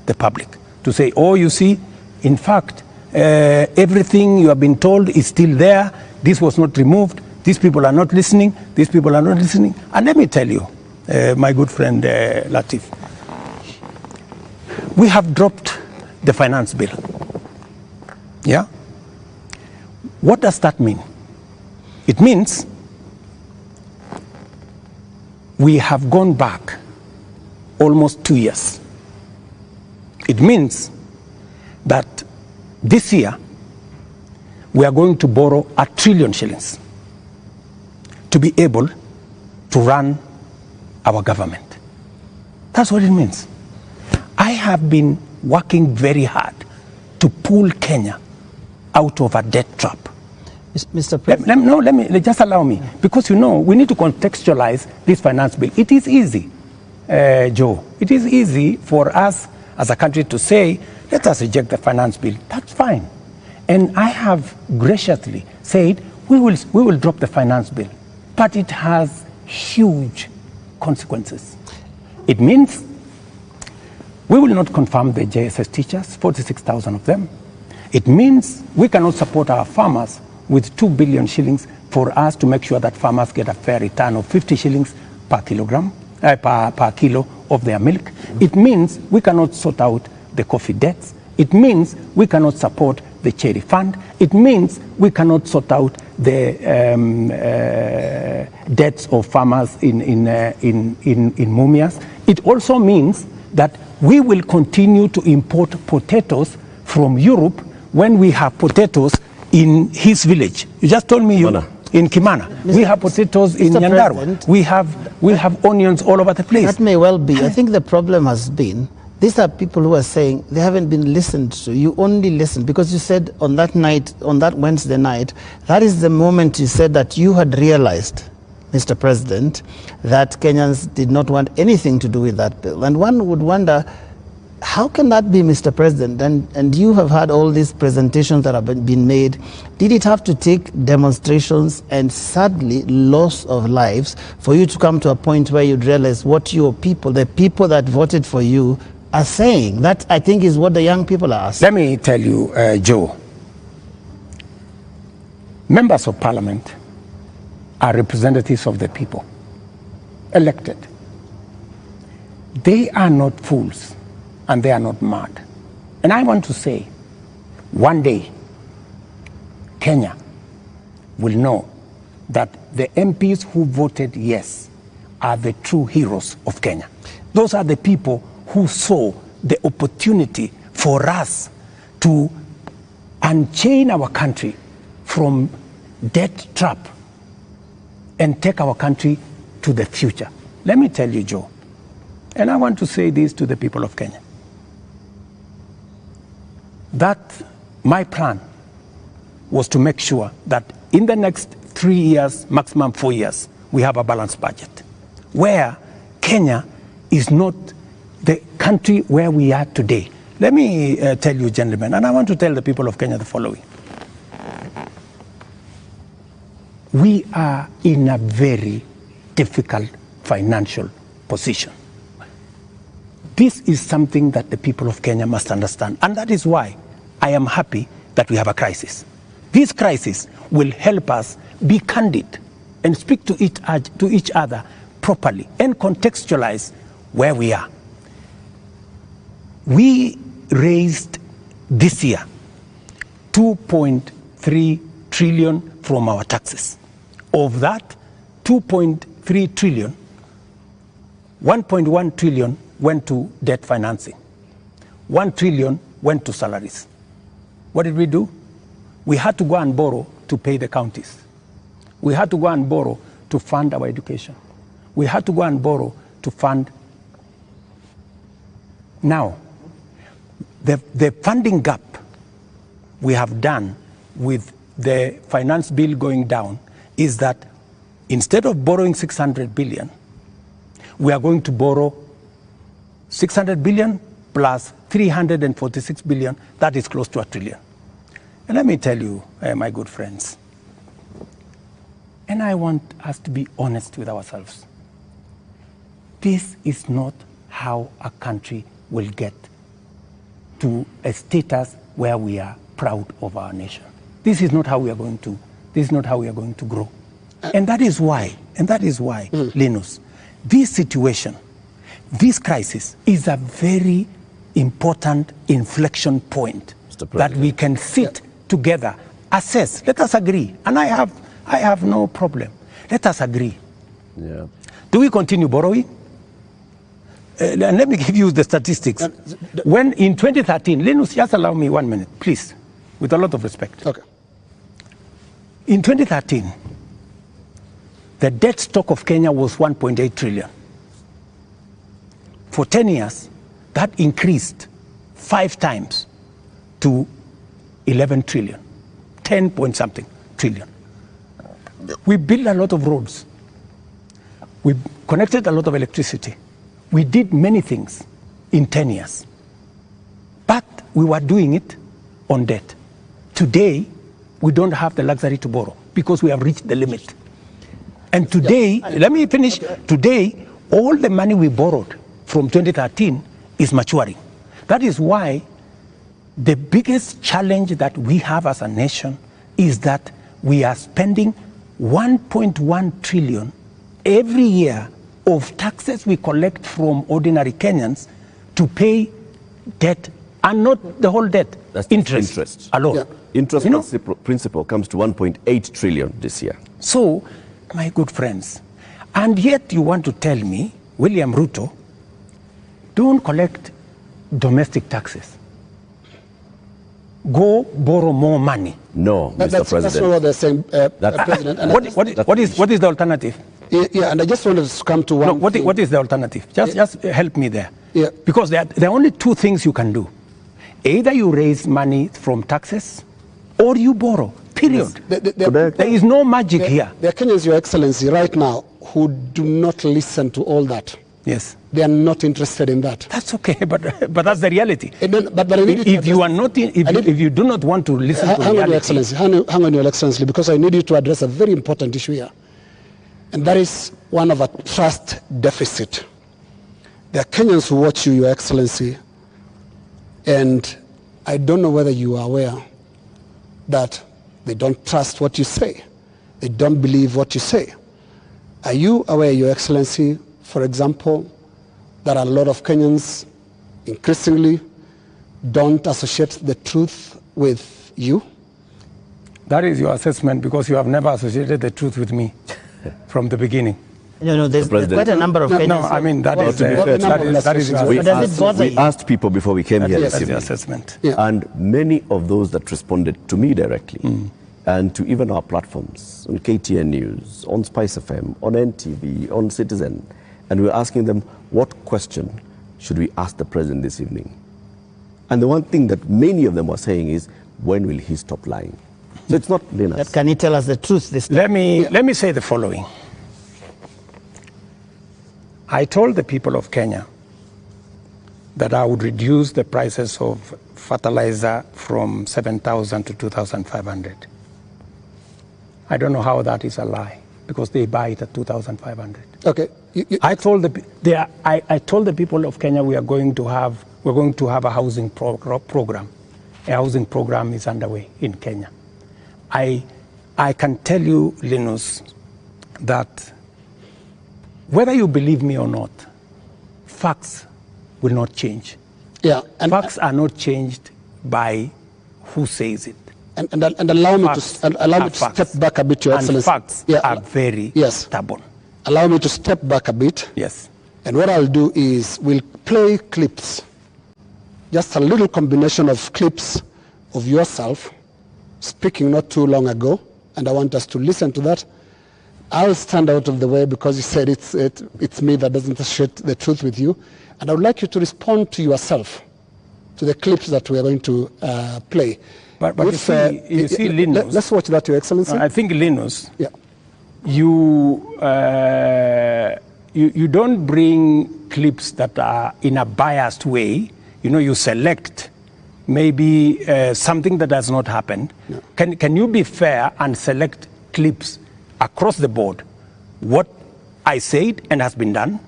the public, to say, oh, you see, in fact, everything you have been told is still there, this was not removed, these people are not listening, these people are not listening. And let me tell you, my good friend Latif, we have dropped the finance bill. Yeah? What does that mean? It means we have gone back almost 2 years. It means that this year we are going to borrow 1 trillion shillings to be able to run our government. That's what it means. I have been working very hard to pull Kenya out of a debt trap. Mr. President. Let me just allow me, because you know we need to contextualize this finance bill. It is easy, Joe. It is easy for us as a country to say let us reject the finance bill. That's fine. And I have graciously said, we will drop the finance bill. But it has huge consequences. It means we will not confirm the JSS teachers, 46,000 of them. It means we cannot support our farmers with 2 billion shillings for us to make sure that farmers get a fair return of 50 shillings per kilogram, per kilo of their milk. It means we cannot sort out the coffee debts. It means we cannot support the cherry fund. It means we cannot sort out the debts of farmers in Mumias. It also means that we will continue to import potatoes from Europe when we have potatoes in his village. You just told me in Kimana. We have potatoes in Nyandarua. We have onions all over the place. That may well be. I think the problem has been, these are people who are saying they haven't been listened to. You only listened because you said on that night, on that Wednesday night, that is the moment you said that you had realized, Mr. President, that Kenyans did not want anything to do with that bill. And one would wonder, how can that be, Mr. President? And you have had all these presentations that have been made. Did it have to take demonstrations and sadly loss of lives for you to come to a point where you'd realize what your people, the people that voted for you, are saying? That, I think, is what the young people are asking. Let me tell you, Joe, members of parliament are representatives of the people, elected. They are not fools and they are not mad. And I want to say, one day, Kenya will know that the MPs who voted yes are the true heroes of Kenya. Those are the people who saw the opportunity for us to unchain our country from debt trap and take our country to the future. Let me tell you, Joe, and I want to say this to the people of Kenya, that my plan was to make sure that in the next 3 years, maximum 4 years, we have a balanced budget, where Kenya is not the country where we are today. Let me tell you, gentlemen, and I want to tell the people of Kenya the following. We are in a very difficult financial position. This is something that the people of Kenya must understand, and that is why I am happy that we have a crisis. This crisis will help us be candid and speak to each other properly and contextualize where we are. We raised this year 2.3 trillion from our taxes. Of that 2.3 trillion, 1.1 trillion went to debt financing. 1 trillion went to salaries. What did we do? We had to go and borrow to pay the counties. We had to go and borrow to fund our education. We had to go and borrow to fund. Now, the funding gap we have done with the finance bill going down is that instead of borrowing 600 billion, we are going to borrow 600 billion plus 346 billion. That is close to $1 trillion. And let me tell you, my good friends, and I want us to be honest with ourselves. This is not how a country will get to a status where we are proud of our nation. This is not how we are going to. This is not how we are going to grow. And that is why, Linus, this situation, this crisis is a very important inflection point that we can sit together, assess. Let us agree. And I have no problem. Let us agree. Yeah. Do we continue borrowing? And let me give you the statistics. When in 2013, Linus, just allow me 1 minute, please, with a lot of respect. Okay. In 2013, the debt stock of Kenya was 1.8 trillion. For 10 years, that increased 5 times to 11 trillion, 10 point something trillion. We built a lot of roads. We connected a lot of electricity. We did many things in 10 years. But we were doing it on debt. Today, we don't have the luxury to borrow because we have reached the limit. And today, let me finish. Today, all the money we borrowed from 2013 is maturing. That is why the biggest challenge that we have as a nation is that we are spending 1.1 trillion every year of taxes we collect from ordinary Kenyans to pay debt, and not the whole debt. That's interest alone. Yeah. Interest principal comes to 1.8 trillion this year. So, my good friends, and yet you want to tell me, William Ruto, don't collect domestic taxes. Go borrow more money. No, Mr. President. That's not what they're saying, President. And what is the alternative? Yeah, and I just wanted to come to one thing. What is the alternative? Just help me there. Yeah. Because there are only two things you can do. Either you raise money from taxes or you borrow, period. There is no magic here. There are Kenyans, Your Excellency, right now who do not listen to all that. Yes. They are not interested in that. That's okay, but that's the reality. But I need if you are not, if you do not want to listen to reality. Hang on, Your Excellency. Hang on, Your Excellency, because I need you to address a very important issue here. And that is one of a trust deficit. There are Kenyans who watch you, Your Excellency, and I don't know whether you are aware that they don't trust what you say. They don't believe what you say. Are you aware, Your Excellency, for example, that a lot of Kenyans increasingly don't associate the truth with you? That is your assessment, because you have never associated the truth with me from the beginning. No, there's quite a number of Kenyans. No, I mean, that is we asked people before we came here this evening. Assessment. Yeah. And many of those that responded to me directly, and to even our platforms, on KTN News, on Spice FM, on NTV, on Citizen, and we were asking them, what question should we ask the president this evening? And the one thing that many of them were saying is, when will he stop lying? So it's not Linus. Can he tell us the truth this time? Let me say the following. I told the people of Kenya that I would reduce the prices of fertilizer from 7,000 to 2,500. I don't know how that is a lie, because they buy it at 2,500. Okay. I told the people of Kenya we're going to have a housing program. A housing program is underway in Kenya. I can tell you, Linus, that whether you believe me or not, facts will not change. Yeah, and facts are not changed by who says it. And allow me to step back a bit, Your Excellency. And facts are very stubborn. Allow me to step back a bit. Yes. And what I'll do is we'll play clips, just a little combination of clips of yourself speaking not too long ago, and I want us to listen to that. I'll stand out of the way because you said it's me that doesn't share the truth with you, and I would like you to respond to yourself, to the clips that we are going to play. But you see, Linus, let's watch that, Your Excellency. I think, Linus, yeah. You don't bring clips that are in a biased way. You know, you select maybe something that has not happened. No. Can you be fair and select clips across the board? What I said and has been done,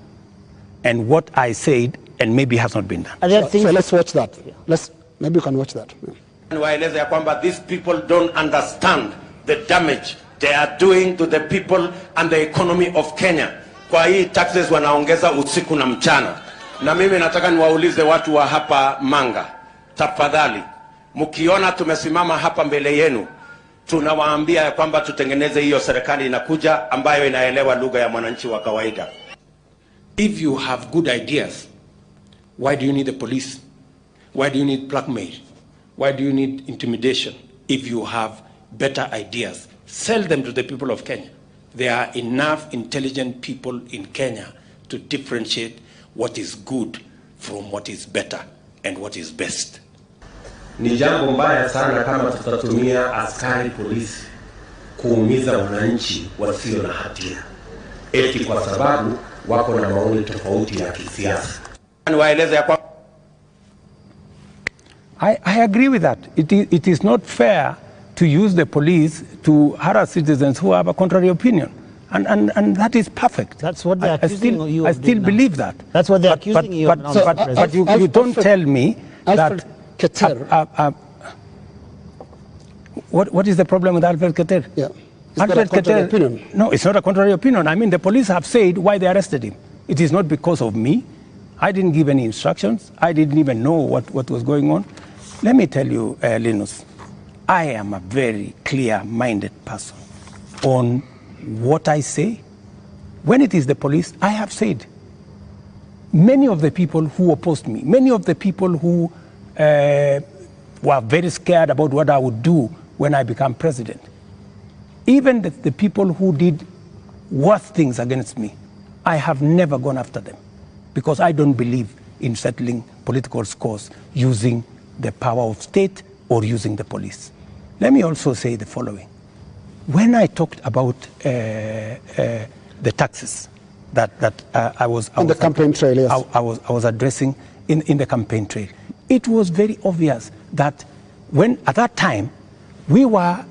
and what I said and maybe has not been done. So let's watch that. Maybe you can watch that. Waeleza ya kwamba these people don't understand the damage they are doing to the people and the economy of Kenya. Kwa hii taxes wanaongeza usiku na mchana. Na mimi nataka niwaulize watu wa hapa Manga, tafadhali, mkiona tumesimama hapa mbele yenu, tunawaambia ya kwamba tutengeneze hiyo serikali inakuja ambayo inaelewa lugha ya mwananchi wa kawaida. If you have good ideas, why do you need the police? Why do you need blackmail? Why do you need intimidation? If you have better ideas, sell them to the people of Kenya. There are enough intelligent people in Kenya to differentiate what is good from what is better and what is best. Ni jambo mbaya sana kama tutatumia askari polisi kuumiza wananchi wasio na hatia, eti kwa sababu wako na maoni tofauti ya kisiasa. Waeleza ya kwa I agree with that. It is not fair to use the police to harass citizens who have a contrary opinion. And that is perfect. That's what they're accusing you of. I still believe that. That's what they're accusing you of. But you don't tell me Alfred that... Keter. What is the problem with Alfred Keter? Yeah. Alfred Keter, opinion? No, it's not a contrary opinion. I mean, the police have said why they arrested him. It is not because of me. I didn't give any instructions. I didn't even know what was going on. Let me tell you, Linus, I am a very clear-minded person on what I say. When it is the police, I have said, many of the people who opposed me, many of the people who were very scared about what I would do when I become president, even the people who did worse things against me, I have never gone after them because I don't believe in settling political scores using the power of state or using the police. Let me also say the following. When I talked about the taxes that I was on the campaign trail, yes. I was addressing in the campaign trail, it was very obvious that when at that time we were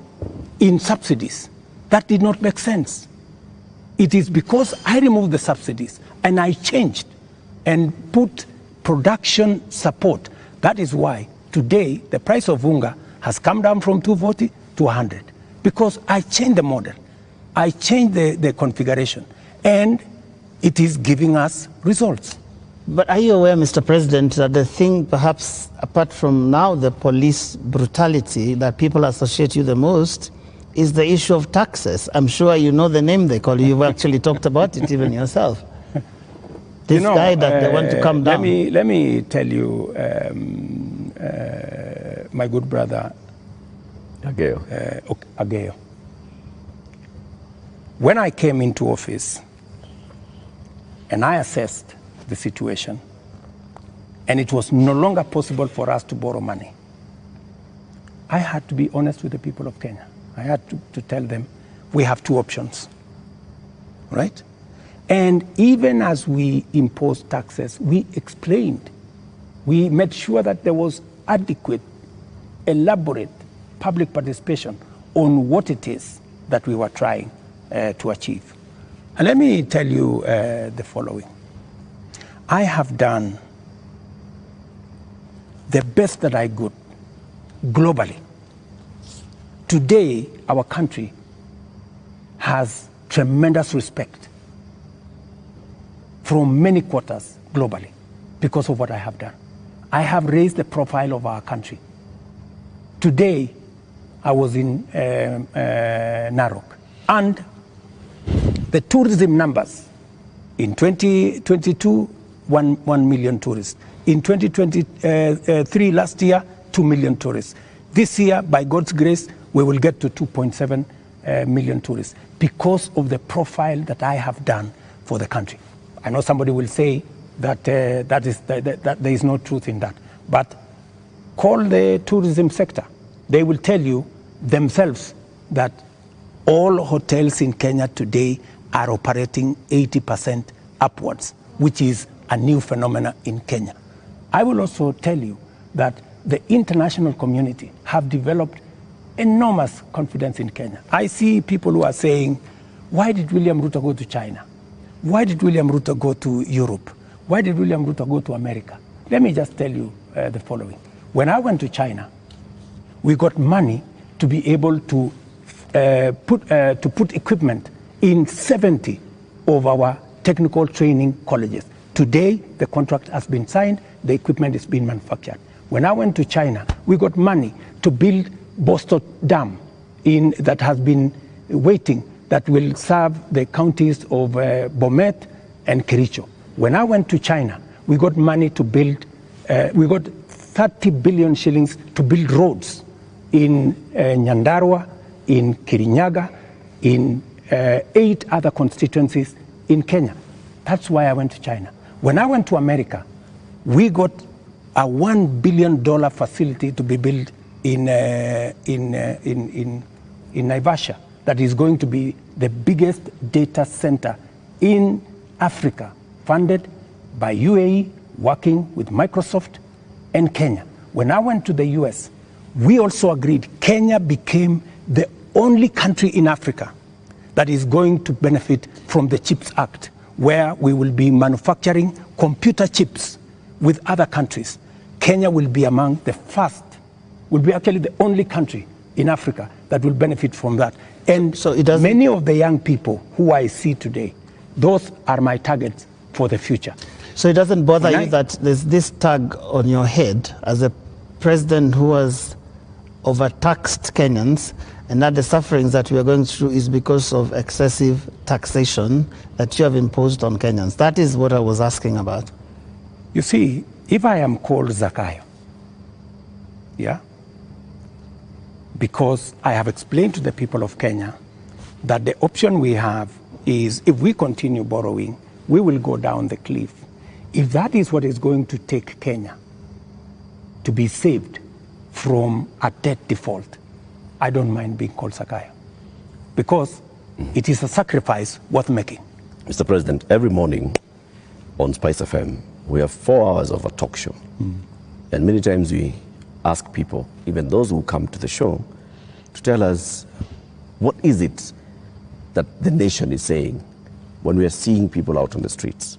in subsidies, that did not make sense. It is because I removed the subsidies and I changed and put production support. That is why today the price of unga has come down from 240 to 100. Because I changed the model, I changed the configuration, and it is giving us results. But are you aware, Mr. President, that the thing, perhaps apart from now the police brutality that people associate you the most, is the issue of taxes? I'm sure you know the name they call you. You've actually talked about it even yourself. This guy that they want to come down. Let me tell you, my good brother, Ageyo. When I came into office and I assessed the situation, and it was no longer possible for us to borrow money, I had to be honest with the people of Kenya. I had to tell them we have two options, right? And even as we imposed taxes, we explained, we made sure that there was adequate, elaborate public participation on what it is that we were trying to achieve. And let me tell you the following. I have done the best that I could globally. Today, our country has tremendous respect from many quarters globally because of what I have done. I have raised the profile of our country. Today, I was in Narok, and the tourism numbers in 2022, 1 million tourists. In 2023, last year, 2 million tourists. This year, by God's grace, we will get to 2.7 million tourists because of the profile that I have done for the country. I know somebody will say that, that there is no truth in that, but call the tourism sector. They will tell you themselves that all hotels in Kenya today are operating 80% upwards, which is a new phenomenon in Kenya. I will also tell you that the international community have developed enormous confidence in Kenya. I see people who are saying, why did William Ruto go to China? Why did William Ruto go to Europe? Why did William Ruto go to America? Let me just tell you the following. When I went to China, we got money to be able to put equipment in 70 of our technical training colleges. Today, the contract has been signed, the equipment is being manufactured. When I went to China, we got money to build Bosto Dam that has been waiting, that will serve the counties of Bomet and Kericho. When I went to China, we got money to build, we got 30 billion shillings to build roads in Nyandarua, in Kirinyaga, in 8 other constituencies in Kenya. That's why I went to China. When I went to America, we got a $1 billion facility to be built in Naivasha that is going to be the biggest data center in Africa, funded by UAE, working with Microsoft and Kenya. When I went to the US, we also agreed Kenya became the only country in Africa that is going to benefit from the CHIPS Act, where we will be manufacturing computer chips with other countries. Kenya will be among the first, will be actually the only country in Africa that will benefit from that. And so many of the young people who I see today, those are my targets for the future. So it doesn't bother you that there's this tag on your head as a president who has overtaxed Kenyans, and that the sufferings that we are going through is because of excessive taxation that you have imposed on Kenyans? That is what I was asking about. You see, if I am called Zakayo, yeah, because I have explained to the people of Kenya that the option we have is, if we continue borrowing, we will go down the cliff. If that is what is going to take Kenya to be saved from a debt default, I don't mind being called Zakayo, because it is a sacrifice worth making. Mr. President, every morning on Spice FM, we have 4 hours of a talk show. And many times we ask people, even those who come to the show, to tell us what is it that the nation is saying when we are seeing people out on the streets.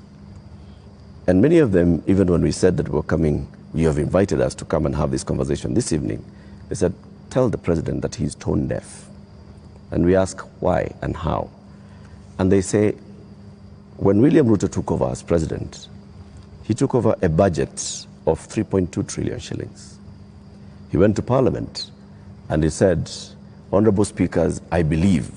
And many of them, even when we said that we're coming, you have invited us to come and have this conversation this evening, they said, tell the president that he's tone deaf. And we ask why and how. And they say, when William Ruto took over as president, he took over a budget of 3.2 trillion shillings. He went to Parliament and he said, Honorable Speakers, I believe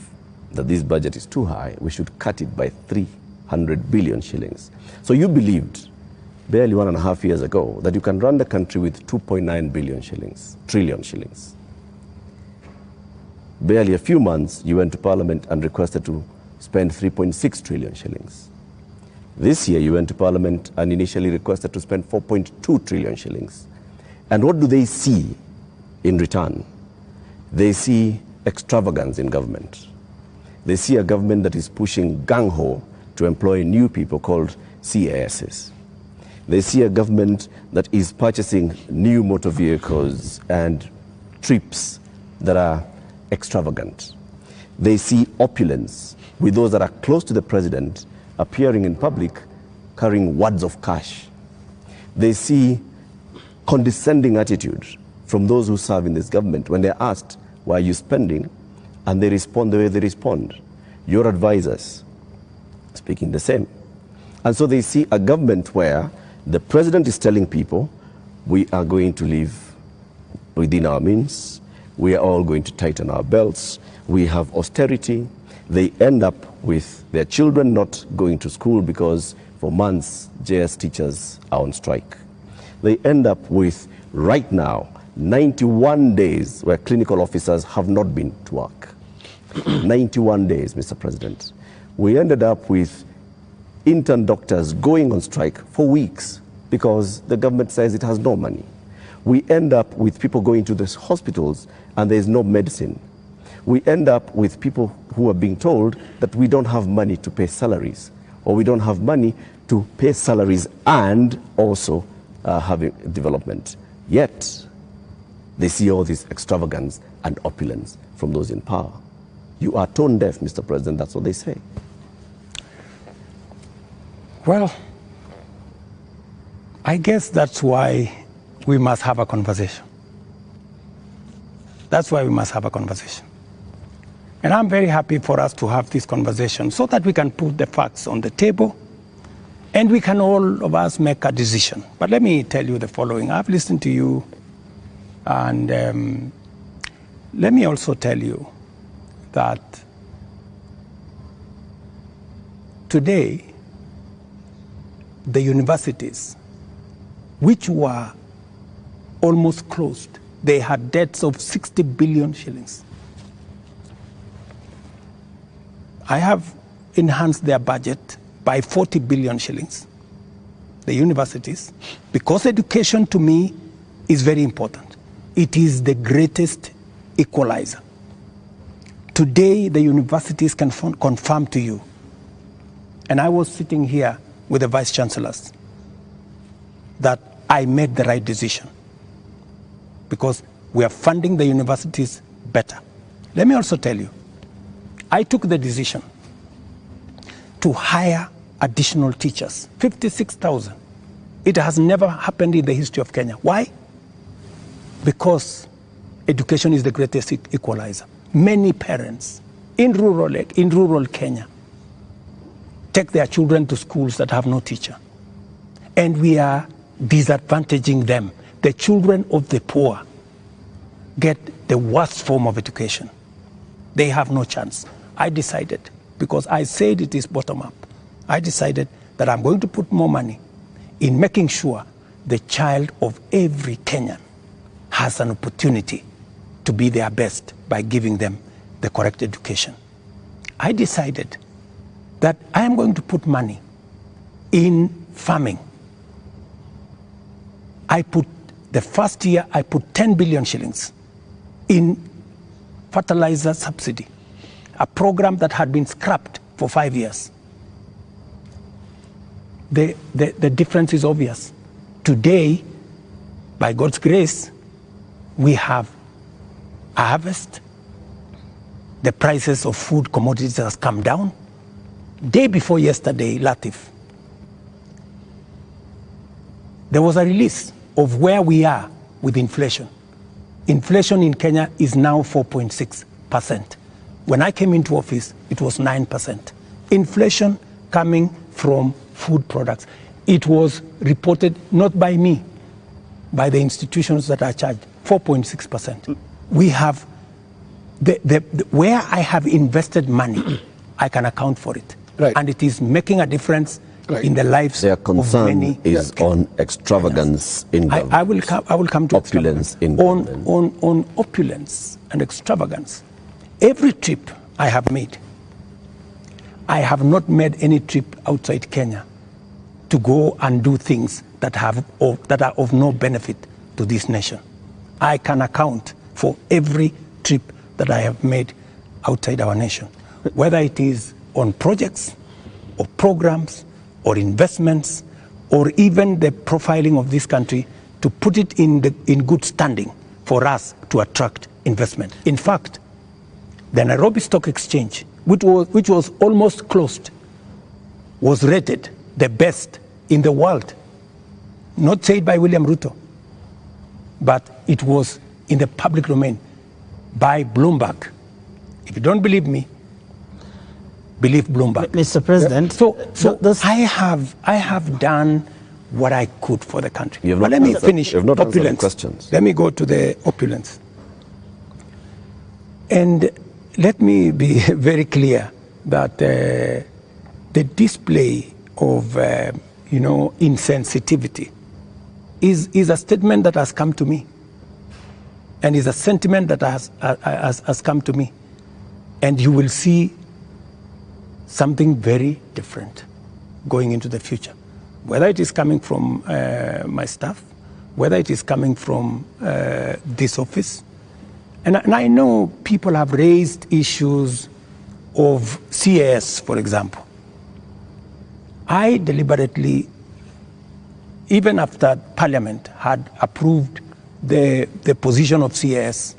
that this budget is too high. We should cut it by 300 billion shillings. So you believed barely 1.5 years ago that you can run the country with 2.9 trillion shillings. Barely a few months, you went to Parliament and requested to spend 3.6 trillion shillings. This year, you went to Parliament and initially requested to spend 4.2 trillion shillings. And what do they see in return? They see extravagance in government. They see a government that is pushing gung-ho to employ new people called CASs. They see a government that is purchasing new motor vehicles and trips that are extravagant. They see opulence with those that are close to the president appearing in public carrying wads of cash. They see condescending attitude from those who serve in this government when they're asked, why are you spending? And they respond the way they respond. Your advisors speaking the same. And so they see a government where the president is telling people, we are going to live within our means. We are all going to tighten our belts. We have austerity. They end up with their children not going to school because for months JS teachers are on strike. They end up with, right now, 91 days where clinical officers have not been to work. 91 days, Mr. President. We ended up with intern doctors going on strike for weeks because the government says it has no money. We end up with people going to the hospitals and there's no medicine. We end up with people who are being told that we don't have money to pay salaries, or we don't have money to pay salaries and also having development. Yet, they see all this extravagance and opulence from those in power. You are tone deaf, Mr. President, that's what they say. Well, I guess that's why we must have a conversation. That's why we must have a conversation. And I'm very happy for us to have this conversation so that we can put the facts on the table and we can all of us make a decision. But let me tell you the following. I've listened to you, and let me also tell you that today, the universities, which were almost closed, they had debts of 60 billion shillings. I have enhanced their budget by 40 billion shillings, the universities, because education to me is very important. It is the greatest equalizer. Today, the universities can confirm to you, and I was sitting here with the vice chancellors, that I made the right decision. because we are funding the universities better. Let me also tell you, I took the decision to hire additional teachers, 56,000. It has never happened in the history of Kenya. Why? Because education is the greatest equalizer. Many parents in rural Kenya take their children to schools that have no teacher. And we are disadvantaging them. The children of the poor get the worst form of education. They have no chance. I decided, because I said it is bottom up, I decided that I'm going to put more money in making sure the child of every Kenyan has an opportunity to be their best by giving them the correct education. I decided that I am going to put money in farming. The first year, I put 10 billion shillings in fertilizer subsidy, a program that had been scrapped for 5 years. The difference is obvious. Today, by God's grace, we have a harvest. The prices of food commodities has come down. Day before yesterday, Latif, there was a release of where we are with inflation. Inflation in Kenya is now 4.6%. When I came into office, it was 9%. Inflation coming from food products. It was reported not by me, by the institutions that are charged, 4.6%. We have, where I have invested money, I can account for it. Right. And it is making a difference in the lives Their of concern many. is on extravagance in government. I will come to opulence in government. on opulence and extravagance. Every trip I have made, I have not made any trip outside Kenya to go and do things that are of no benefit to this nation. I can account for every trip that I have made outside our nation, whether it is on projects or programs or investments or even the profiling of this country to put it in good standing for us to attract investment. In fact, the Nairobi Stock Exchange, which was almost closed, was rated the best in the world. Not said by William Ruto, but it was in the public domain by Bloomberg. If you don't believe me, believe Bloomberg. Mr. President, So I have done what I could for the country. You have But not let me answered- finish you have not answered the opulence. questions. Let me go to the opulence. And let me be very clear that the display of insensitivity is a statement that has come to me, and is a sentiment that has come to me, and you will see something very different going into the future, whether it is coming from my staff, whether it is coming from this office. And I know people have raised issues of CAS, for example. I deliberately, even after Parliament had approved the position of CAS,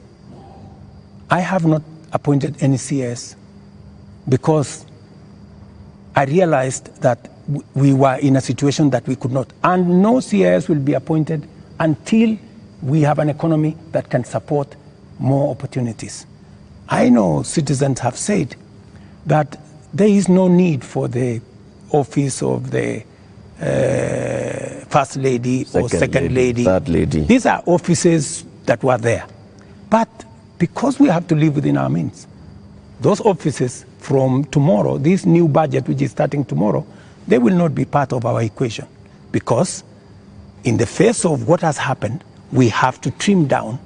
I have not appointed any CAS because I realized that we were in a situation that we could not. And no CAS will be appointed until we have an economy that can support more opportunities. I know citizens have said that there is no need for the office of the First Lady or Second Lady. Third Lady. These are offices that were there. But because we have to live within our means, those offices from tomorrow, this new budget which is starting tomorrow, they will not be part of our equation. Because in the face of what has happened, we have to trim down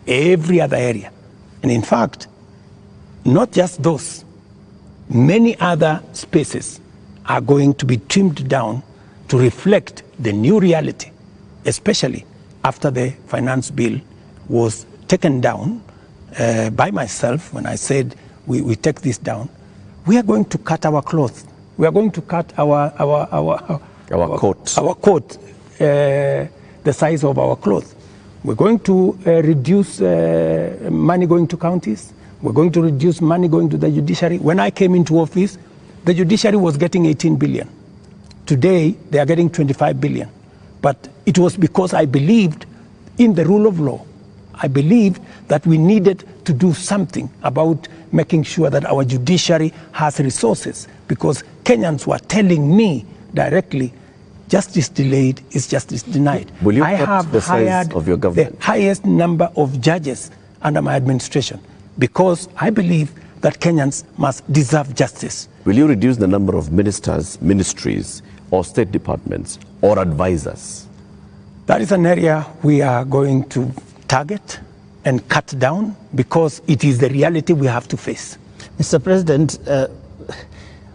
every other area. And in fact, not just those, many other spaces are going to be trimmed down to reflect the new reality, especially after the finance bill was taken down by myself when I said we take this down. We are going to cut our cloth. We are going to cut our coat. Our coat, the size of our cloth. We're going to reduce money going to counties. We're going to reduce money going to the judiciary. When I came into office, the judiciary was getting 18 billion. Today, they are getting 25 billion. But it was because I believed in the rule of law. I believed that we needed to do something about making sure that our judiciary has resources, because Kenyans were telling me directly, justice delayed is justice denied. Will you I have the size hired of your government? the highest number of judges under my administration, because I believe that Kenyans must deserve justice. Will you reduce the number of ministers, ministries, or state departments, or advisors? That is an area we are going to target and cut down, because it is the reality we have to face. Mr. President,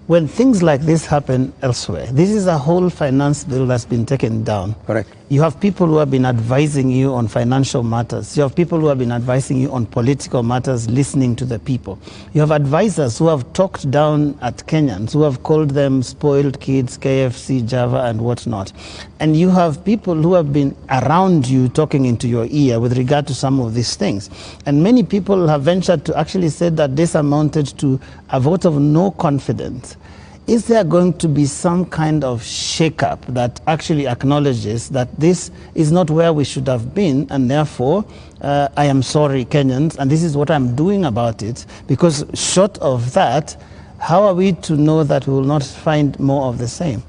when things like this happen elsewhere, this is a whole finance bill that's been taken down. Correct. You have people who have been advising you on financial matters. You have people who have been advising you on political matters, listening to the people. You have advisors who have talked down at Kenyans, who have called them spoiled kids, KFC, Java, and whatnot. And you have people who have been around you talking into your ear with regard to some of these things. And many people have ventured to actually say that this amounted to a vote of no confidence. Is there going to be some kind of shake-up that actually acknowledges that this is not where we should have been, and therefore, I am sorry, Kenyans, and this is what I'm doing about it? Because short of that, how are we to know that we will not find more of the same?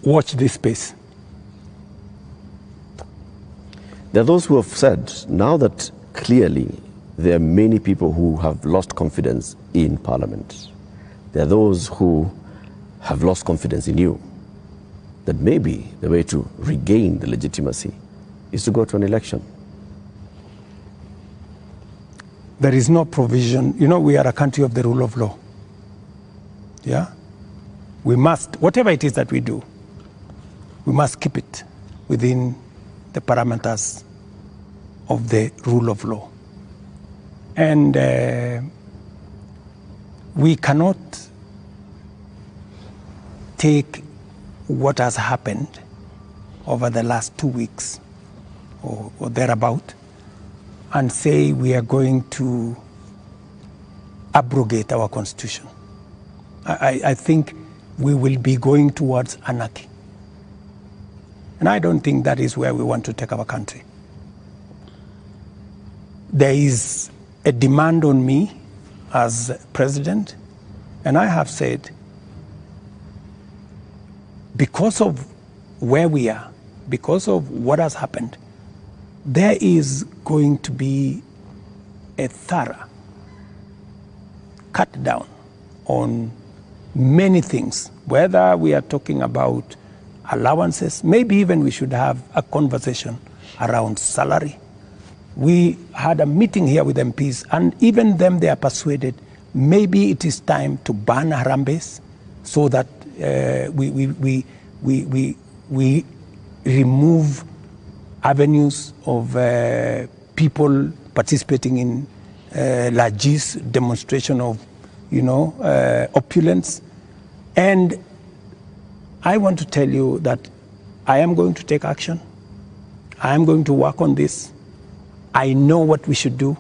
Watch this space. There are those who have said, now that clearly there are many people who have lost confidence in Parliament, there are those who have lost confidence in you, that maybe the way to regain the legitimacy is to go to an election. There is no provision. You know, we are a country of the rule of law. Yeah? We must, whatever it is that we do, we must keep it within the parameters of the rule of law. And we cannot take what has happened over the last 2 weeks or thereabout and say we are going to abrogate our constitution. I think we will be going towards anarchy. And I don't think that is where we want to take our country. There is a demand on me as president, and I have said, because of where we are, because of what has happened, there is going to be a thorough cut down on many things, whether we are talking about allowances, maybe even we should have a conversation around salary. We had a meeting here with MPs, and even them, they are persuaded maybe it is time to ban Harambes so that we remove avenues of people participating in largesse demonstration of, opulence. And I want to tell you that I am going to take action. I am going to work on this. I know what we should do,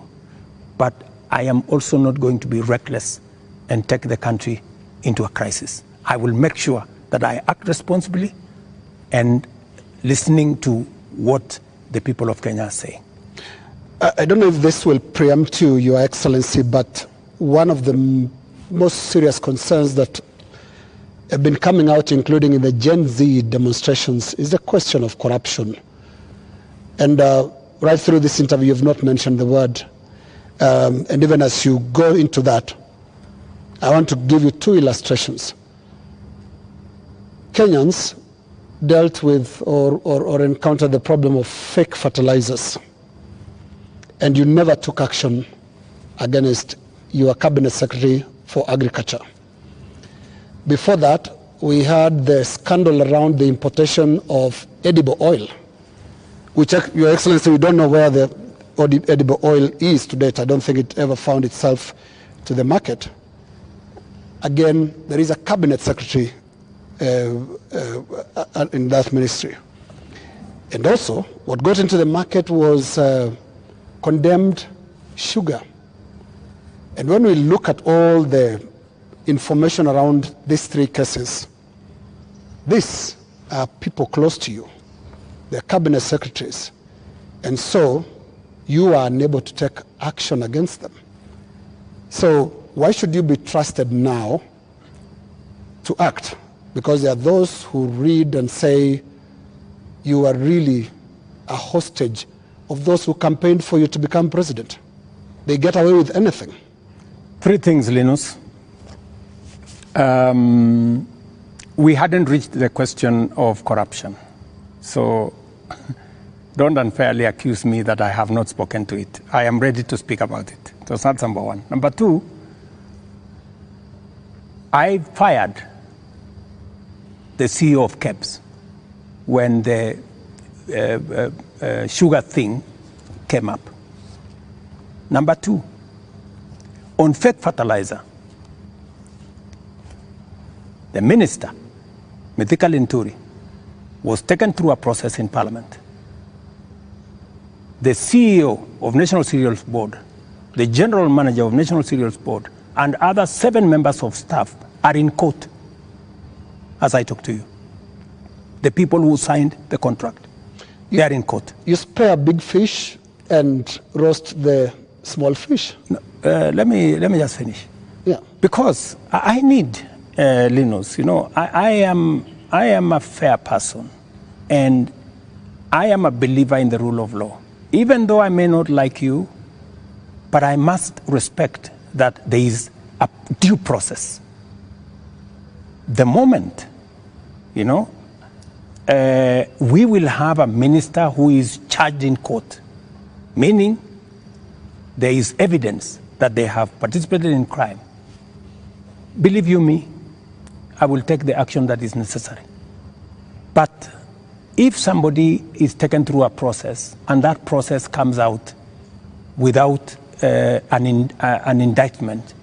but I am also not going to be reckless and take the country into a crisis. I will make sure that I act responsibly and listening to what the people of Kenya are saying. I don't know if this will preempt you, Your Excellency, but one of the most serious concerns that have been coming out, including in the Gen Z demonstrations, is the question of corruption. And right through this interview, you've not mentioned the word. And even as you go into that, I want to give you two illustrations. Kenyans dealt with or encountered the problem of fake fertilizers, and you never took action against your cabinet secretary for agriculture. Before that, we had the scandal around the importation of edible oil, which, Your Excellency, we don't know where the edible oil is to date. I don't think it ever found itself to the market. Again, there is a cabinet secretary in that ministry. And also, what got into the market was condemned sugar. And when we look at all the information around these three cases, these are people close to you. They're cabinet secretaries. And so you are unable to take action against them. So why should you be trusted now to act? Because there are those who read and say you are really a hostage of those who campaigned for you to become president. They get away with anything. Three things, Linus. We hadn't reached the question of corruption. So don't unfairly accuse me that I have not spoken to it. I am ready to speak about it. So that's number one. Number two, I fired the CEO of KEBS when the sugar thing came up. Number two, on fake fertilizer, the minister, Mithika Linturi, was taken through a process in Parliament. The CEO of National Cereals Board, the general manager of National Cereals Board, and other 7 members of staff are in court as I talk to you. The people who signed the contract, they are in court. You spare big fish and roast the small fish. No, let me just finish. Yeah. Because I need, Linus, you know, I am a fair person, and I am a believer in the rule of law. Even though I may not like you, but I must respect that there is a due process. The moment, you know, we will have a minister who is charged in court, meaning there is evidence that they have participated in crime. Believe you me, I will take the action that is necessary. But if somebody is taken through a process and that process comes out without an indictment,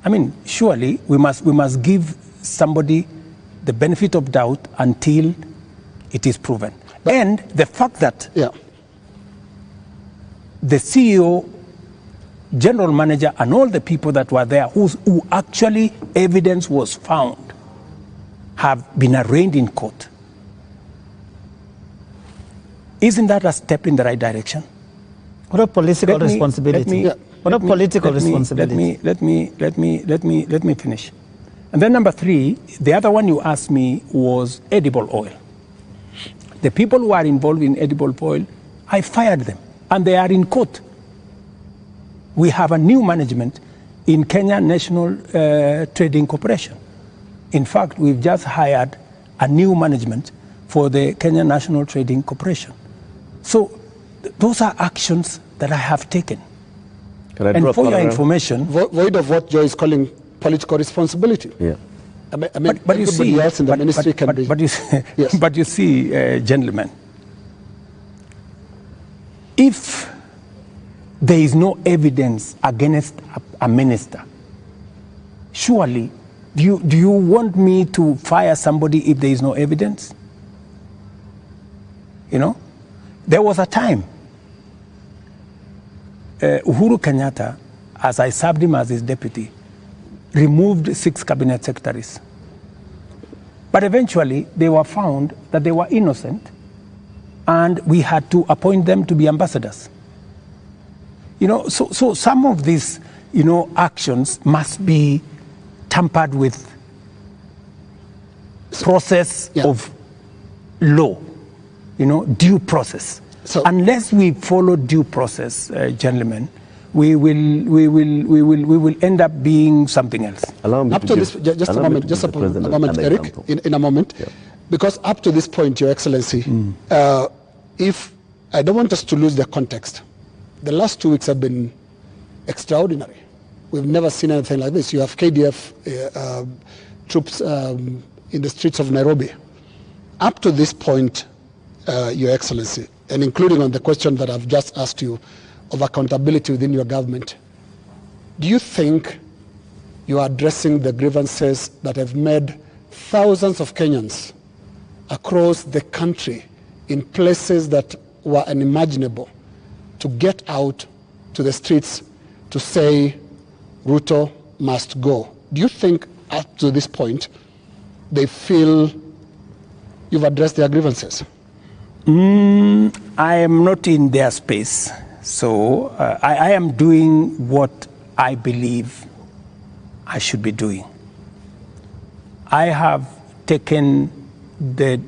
I mean, surely we must give somebody the benefit of doubt until it is proven. But, and the fact that the CEO, general manager, and all the people that were there who actually evidence was found have been arraigned in court. Isn't that a step in the right direction? What a political responsibility. What a political responsibility. Let me finish. And then number 3, the other one you asked me was edible oil. The people who are involved in edible oil, I fired them, and they are in court. We have a new management in Kenya National Trading Corporation. In fact, we've just hired a new management for the Kenya National Trading Corporation. So those are actions that I have taken. And for your information... Void of what Joe is calling political responsibility. Yeah. But you see, else in the ministry can be... Yes. But you see, gentlemen, if there is no evidence against a minister, surely, do you want me to fire somebody if there is no evidence? You know, there was a time, Uhuru Kenyatta, as I served him as his deputy, removed 6 cabinet secretaries. But eventually, they were found that they were innocent, and we had to appoint them to be ambassadors. You know, so some of these, you know, actions must be tampered with process of law, you know, due process. So unless we follow due process, gentlemen, we will end up being something else. Up to this, just a moment, Eric, in a moment, because up to this point, Your Excellency, if I don't want us to lose the context, the last 2 weeks have been extraordinary. We've never seen anything like this. You have KDF troops in the streets of Nairobi. Up to this point, Your Excellency, and including on the question that I've just asked you of accountability within your government, do you think you are addressing the grievances that have made thousands of Kenyans across the country in places that were unimaginable to get out to the streets to say Ruto must go. Do you think up to this point they feel you've addressed their grievances? I am not in their space. So I am doing what I believe I should be doing. I have taken the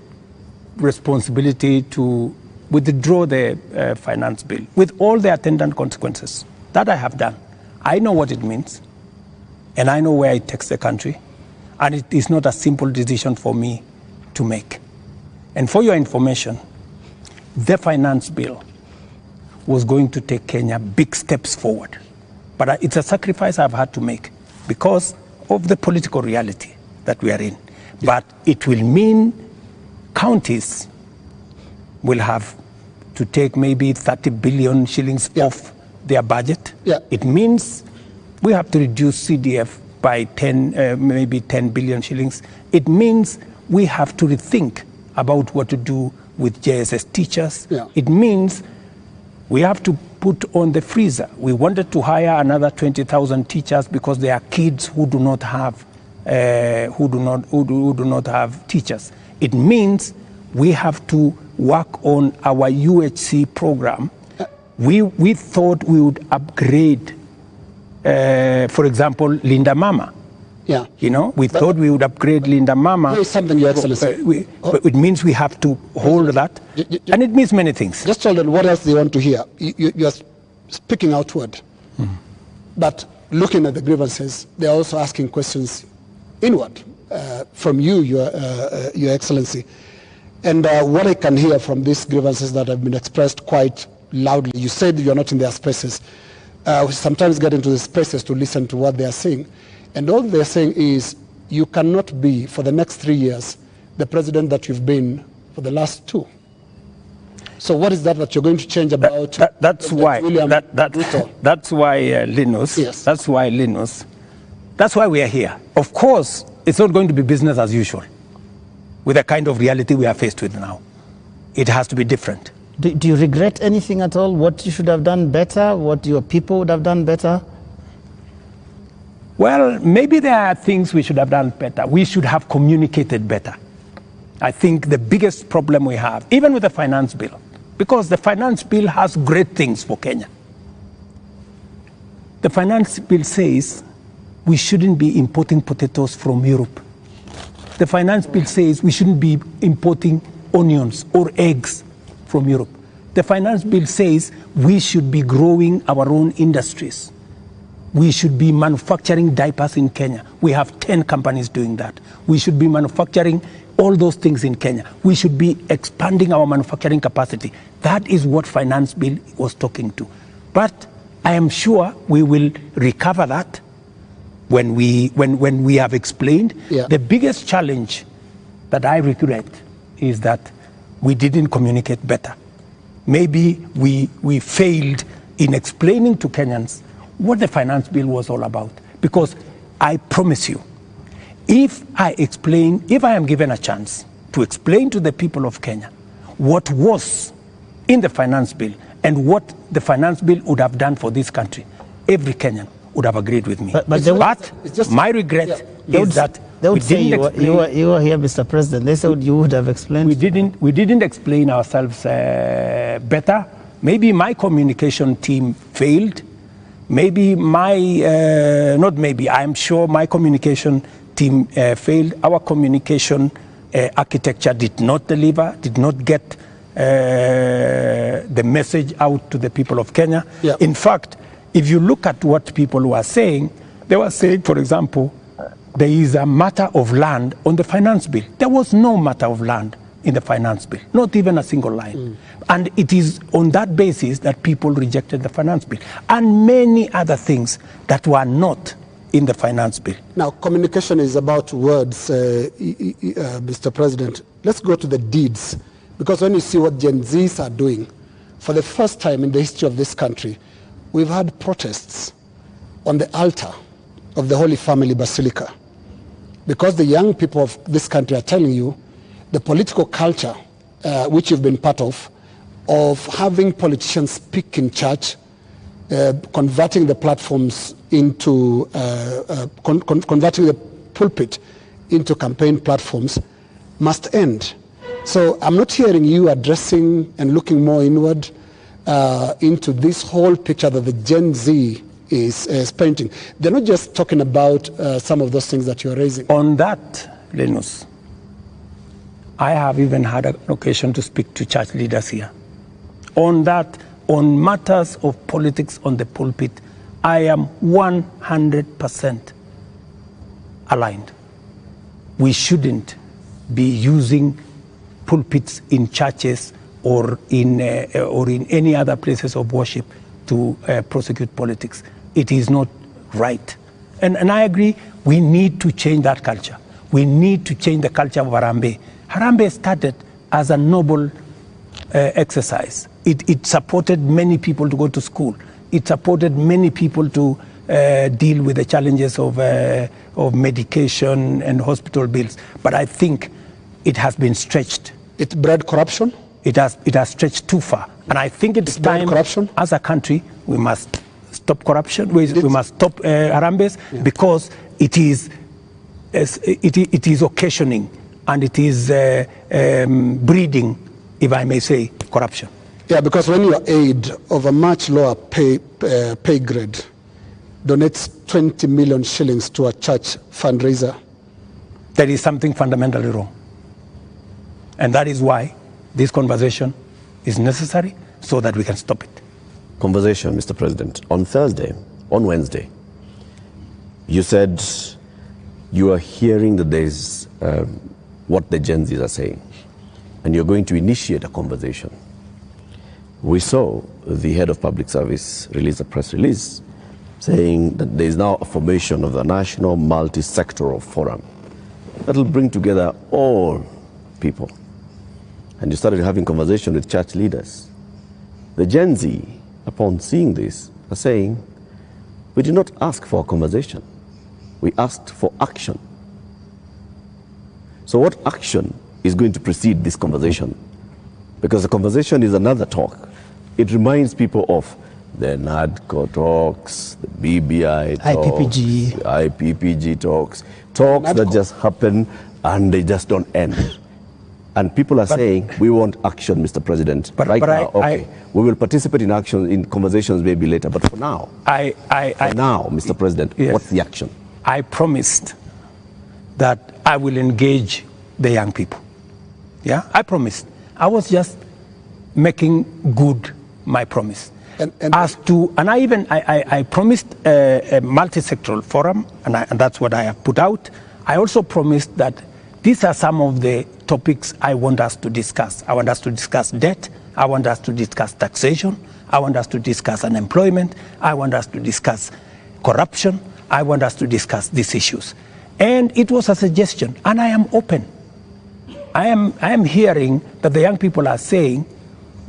responsibility to withdraw the finance bill with all the attendant consequences. That I have done. I know what it means, and I know where it takes the country, and it is not a simple decision for me to make. And for your information, the finance bill was going to take Kenya big steps forward. But it's a sacrifice I've had to make because of the political reality that we are in. But it will mean counties will have to take maybe 30 billion shillings off their budget. It means we have to reduce CDF by maybe 10 billion shillings. It means we have to rethink about what to do with JSS teachers. It means we have to put on the freezer. We wanted to hire another 20,000 teachers because there are kids who do not have who do not have teachers. It means we have to work on our UHC program. We thought we would upgrade, for example, Linda Mama. You know, we thought we would upgrade Linda Mama. There is something, Your Excellency. It means we have to hold that, and it means many things. Just tell them what else they want to hear. You are speaking outward, but looking at the grievances, they are also asking questions inward from you, Your Excellency. And what I can hear from these grievances that have been expressed quite loudly, you said you are not in their spaces. We sometimes get into the spaces to listen to what they are saying. And all they're saying is, you cannot be, for the next 3 years, the president that you've been for the last 2. So what is that you're going to change about? That's why Linus. Yes. That's why Linus. That's why we are here. Of course, it's not going to be business as usual with the kind of reality we are faced with now. It has to be different. Do you regret anything at all? What you should have done better? What your people would have done better? Well, maybe there are things we should have done better. We should have communicated better. I think the biggest problem we have, even with the finance bill, because the finance bill has great things for Kenya. The finance bill says we shouldn't be importing potatoes from Europe. The finance bill says we shouldn't be importing onions or eggs from Europe. The finance bill says we should be growing our own industries. We should be manufacturing diapers in Kenya. We have 10 companies doing that. We should be manufacturing all those things in Kenya. We should be expanding our manufacturing capacity. That is what finance bill was talking to. But I am sure we will recover that when we have explained. The biggest challenge that I regret is that we didn't communicate better. Maybe we failed in explaining to Kenyans what the finance bill was all about. Because I promise you, if I am given a chance to explain to the people of Kenya what was in the finance bill and what the finance bill would have done for this country, every Kenyan would have agreed with me. But my regret is that they would say you were here, Mr. President. They said you would have explained. We didn't explain ourselves better. Maybe my communication team failed. Maybe I'm sure my communication team failed. Our communication architecture did not deliver, did not get the message out to the people of Kenya. In fact, if you look at what people were saying, they were saying, for example, there is a matter of land on the finance bill. There was no matter of land in the finance bill, not even a single line. And it is on that basis that people rejected the finance bill and many other things that were not in the finance bill. Now, communication is about words, Mr. President. Let's go to the deeds, because when you see what Gen Zs are doing, for the first time in the history of this country, we've had protests on the altar of the Holy Family Basilica, because the young people of this country are telling you the political culture which you've been part of having politicians speak in church, converting the platforms into, converting the pulpit into campaign platforms must end. So I'm not hearing you addressing and looking more inward into this whole picture that the Gen Z is painting. They're not just talking about some of those things that you're raising. On that, Linus, I have even had an occasion to speak to church leaders here. On that, on matters of politics on the pulpit, I am 100% aligned. We shouldn't be using pulpits in churches or in any other places of worship to prosecute politics. It is not right. And I agree, we need to change that culture. We need to change the culture of Harambee. Harambee started as a noble exercise. It supported many people to go to school. It supported many people to deal with the challenges of medication and hospital bills. But I think it has been stretched. It bred corruption? It has stretched too far. And I think it's time, corruption? As a country, we must stop corruption. We must stop Harambees, because it is occasioning and it is breeding, if I may say, corruption. Yeah, because when your aide of a much lower pay grade donates 20 million shillings to a church fundraiser, there is something fundamentally wrong. And that is why this conversation is necessary, so that we can stop it. Conversation, Mr. President. On Wednesday, you said you are hearing that there's what the Gen Zs are saying, and you're going to initiate a conversation. We saw the head of public service release a press release saying that there is now a formation of the National Multi-Sectoral Forum that will bring together all people. And you started having conversation with church leaders. The Gen Z, upon seeing this, are saying, we did not ask for a conversation. We asked for action. So what action is going to precede this conversation? Because the conversation is another talk. It reminds people of the NADCO talks, the BBI talks, IPPG talks that just happen and they just don't end. And people are saying, we want action, Mr. President. But right now, we will participate in action, in conversations maybe later. But for now, Mr. President, yes, what's the action? I promised that I will engage the young people. Yeah, I promised. I was just making good my promise. And I promised a multi-sectoral forum, and that's what I have put out. I also promised that these are some of the topics I want us to discuss. I want us to discuss debt. I want us to discuss taxation. I want us to discuss unemployment. I want us to discuss corruption. I want us to discuss these issues. And it was a suggestion, and I am open. I am hearing that the young people are saying,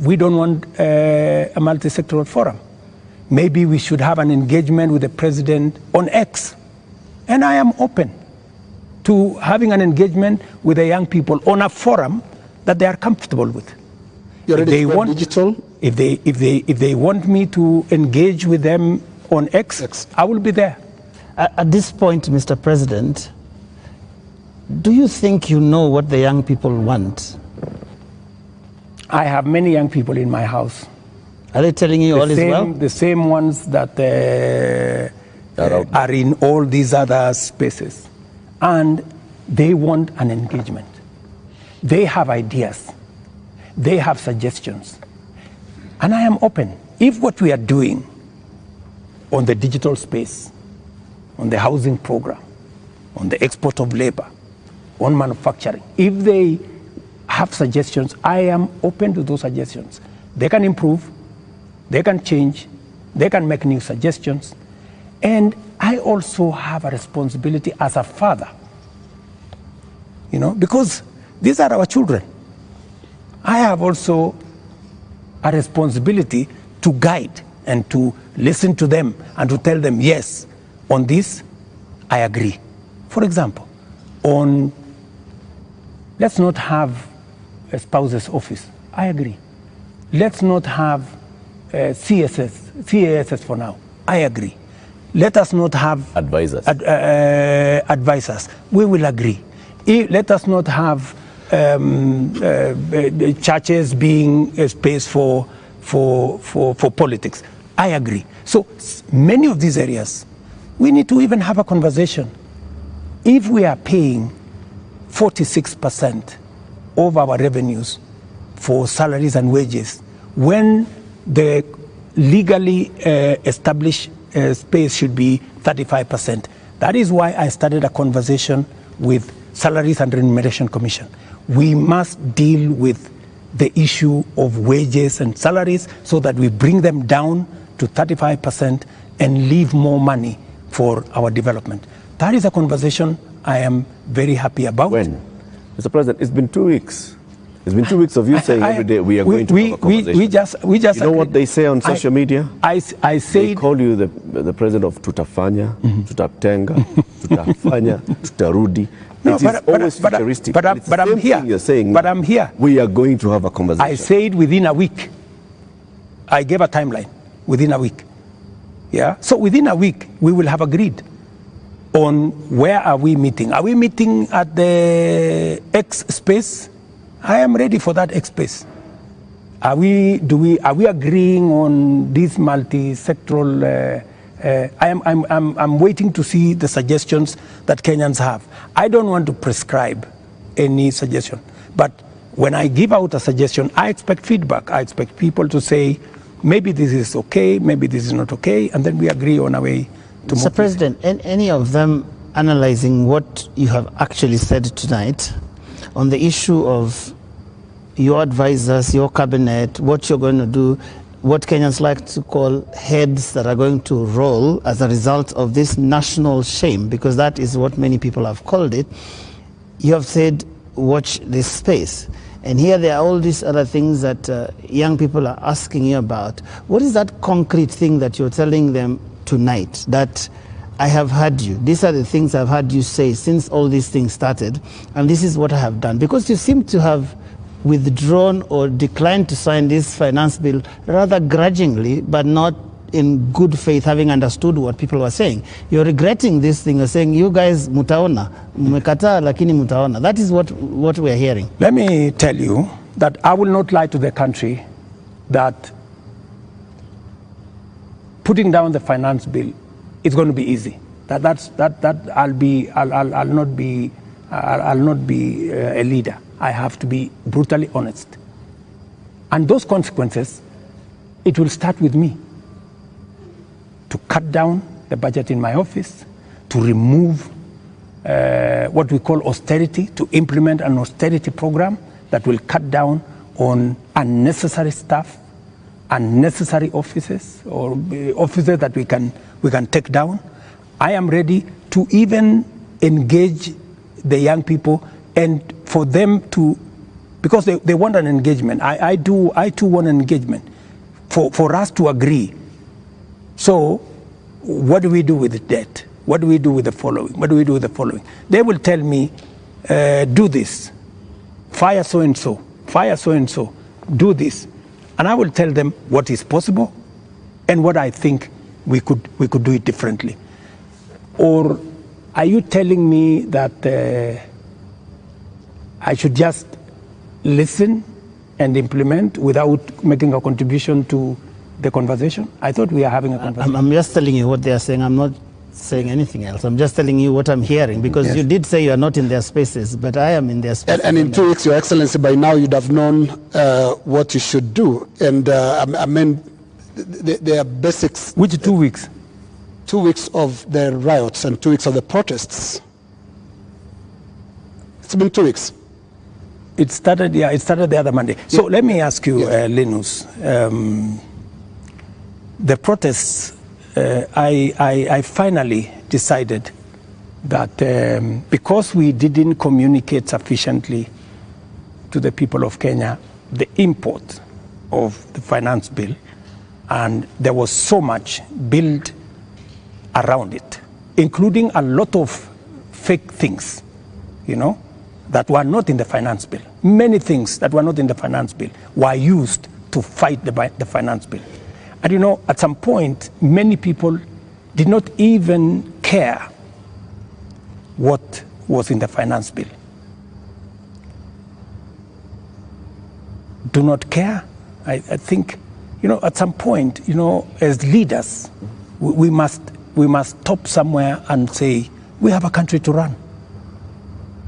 we don't want a multi-sectoral forum. Maybe we should have an engagement with the president on X. And I am open to having an engagement with the young people on a forum that they are comfortable with. If they want digital? If they want me to engage with them on X, I will be there. At this point, Mr. President, do you think you know what the young people want? I have many young people in my house. Are they telling you all is well? The same ones that are in all these other spaces. And they want an engagement. They have ideas. They have suggestions. And I am open. If what we are doing on the digital space, on the housing program, on the export of labor, on manufacturing, if they have suggestions, I am open to those suggestions. They can improve, they can change, they can make new suggestions. And I also have a responsibility as a father, because these are our children. I have also a responsibility to guide and to listen to them and to tell them, yes, on this, I agree. For example, let's not have spouse's office. I agree. Let's not have CASs for now. I agree. Let us not have Advisors. Advisors. We will agree. Let us not have churches being a space for politics. I agree. So many of these areas, we need to even have a conversation. If we are paying 46% of our revenues for salaries and wages, when the legally established space should be 35%. That is why I started a conversation with Salaries and Remuneration Commission. We must deal with the issue of wages and salaries so that we bring them down to 35% and leave more money for our development. That is a conversation I am very happy about. When? Mr. President, it's been 2 weeks. It's been 2 weeks of you saying every day we are going to have a conversation. We just you know what they say on social media? I say they call you the president of tutafanya, tutatenga, tutafanya, tutarudi. No, it is always futuristic. But I'm here. You're saying but I'm here. We are going to have a conversation. I said within a week. I gave a timeline. Within a week. Yeah. So within a week we will have agreed on where are we meeting. Are we meeting at the X space? I am ready for that X space. Are we agreeing on this multi-sectoral? I'm waiting to see the suggestions that Kenyans have. I don't want to prescribe any suggestion, but when I give out a suggestion, I expect feedback. I expect people to say, maybe this is okay, maybe this is not okay, and then we agree on a way to move. Mr. President, any of them analyzing what you have actually said tonight on the issue of your advisors, your cabinet, what you're going to do, what Kenyans like to call heads that are going to roll as a result of this national shame, because that is what many people have called it. You have said, watch this space. And here there are all these other things that young people are asking you about. What is that concrete thing that you're telling them tonight that I have heard you? These are the things I've heard you say since all these things started, and this is what I have done. Because you seem to have withdrawn or declined to sign this finance bill rather grudgingly, but not in good faith, having understood what people were saying. You're regretting this thing. You're saying, you guys mutaona, mmekataa lakini mutaona. That is what we're hearing. Let me tell you that I will not lie to the country that putting down the finance bill is going to be easy. I'll not be a leader. I have to be brutally honest. And those consequences, it will start with me. To cut down the budget in my office, to remove what we call austerity, to implement an austerity program that will cut down on unnecessary stuff, unnecessary offices, or offices that we can take down. I am ready to even engage the young people and for them to, because they want an engagement. I too want an engagement for us to agree. So what do we do with the debt? What do we do with the following? What do we do with the following? They will tell me, do this, fire so-and-so, do this. And I will tell them what is possible and what I think we could do it differently. Or are you telling me that I should just listen and implement without making a contribution to the conversation? I thought we are having a conversation. I'm just telling you what they are saying. I'm not saying anything else. I'm just telling you what I'm hearing, because you did say you are not in their spaces, but I am in their spaces. And in 2 weeks, Your Excellency, by now you'd have known what you should do. And I mean, there are basics. Which 2 weeks? 2 weeks of the riots and 2 weeks of the protests. It's been 2 weeks. It started the other Monday. So let me ask you, Linus, the protests, I finally decided that because we didn't communicate sufficiently to the people of Kenya the import of the finance bill, and there was so much built around it, including a lot of fake things, you know. that were not in the finance bill. Many things that were not in the finance bill were used to fight the finance bill. And you know, at some point, many people did not even care what was in the finance bill. Do not care. I think, you know, at some point, you know, as leaders, we must stop somewhere and say, we have a country to run.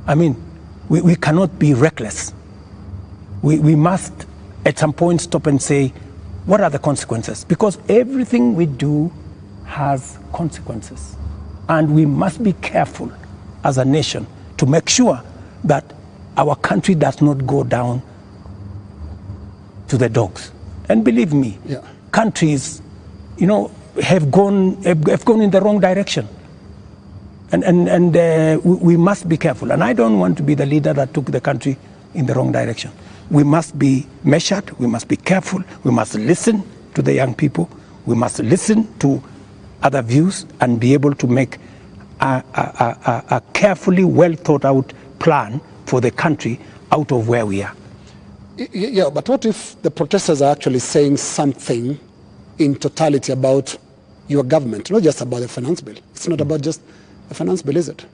I mean, we cannot be reckless. We must, at some point, stop and say, what are the consequences? Because everything we do has consequences. And we must be careful as a nation to make sure that our country does not go down to the dogs. And believe me, countries, you know, have gone in the wrong direction. And we must be careful. And I don't want to be the leader that took the country in the wrong direction. We must be measured, we must be careful, we must listen to the young people, we must listen to other views and be able to make a carefully well thought out plan for the country out of where we are. Yeah, but what if the protesters are actually saying something in totality about your government, not just about the finance bill? It's not about just the finance bill, is it?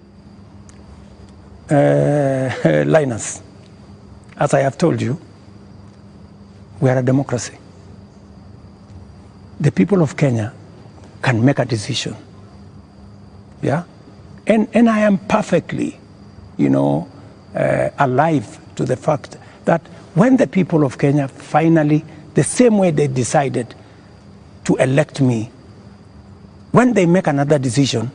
Linus, as I have told you, we are a democracy. The people of Kenya can make a decision. Yeah? And I am perfectly, you know, alive to the fact that when the people of Kenya finally, the same way they decided to elect me, when they make another decision,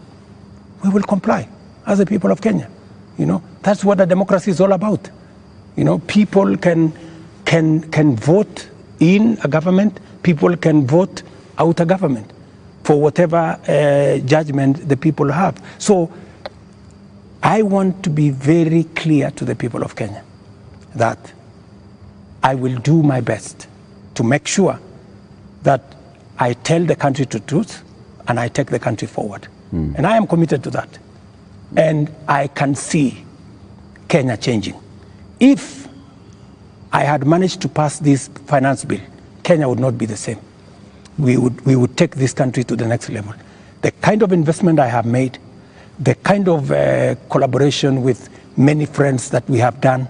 we will comply as the people of Kenya. You know, that's what a democracy is all about. You know, people can vote in a government, people can vote out a government for whatever judgment the people have. So I want to be very clear to the people of Kenya that I will do my best to make sure that I tell the country the truth and I take the country forward. And I am committed to that. And I can see Kenya changing. If I had managed to pass this finance bill, Kenya would not be the same. We would take this country to the next level. The kind of investment I have made, the kind of collaboration with many friends that we have done,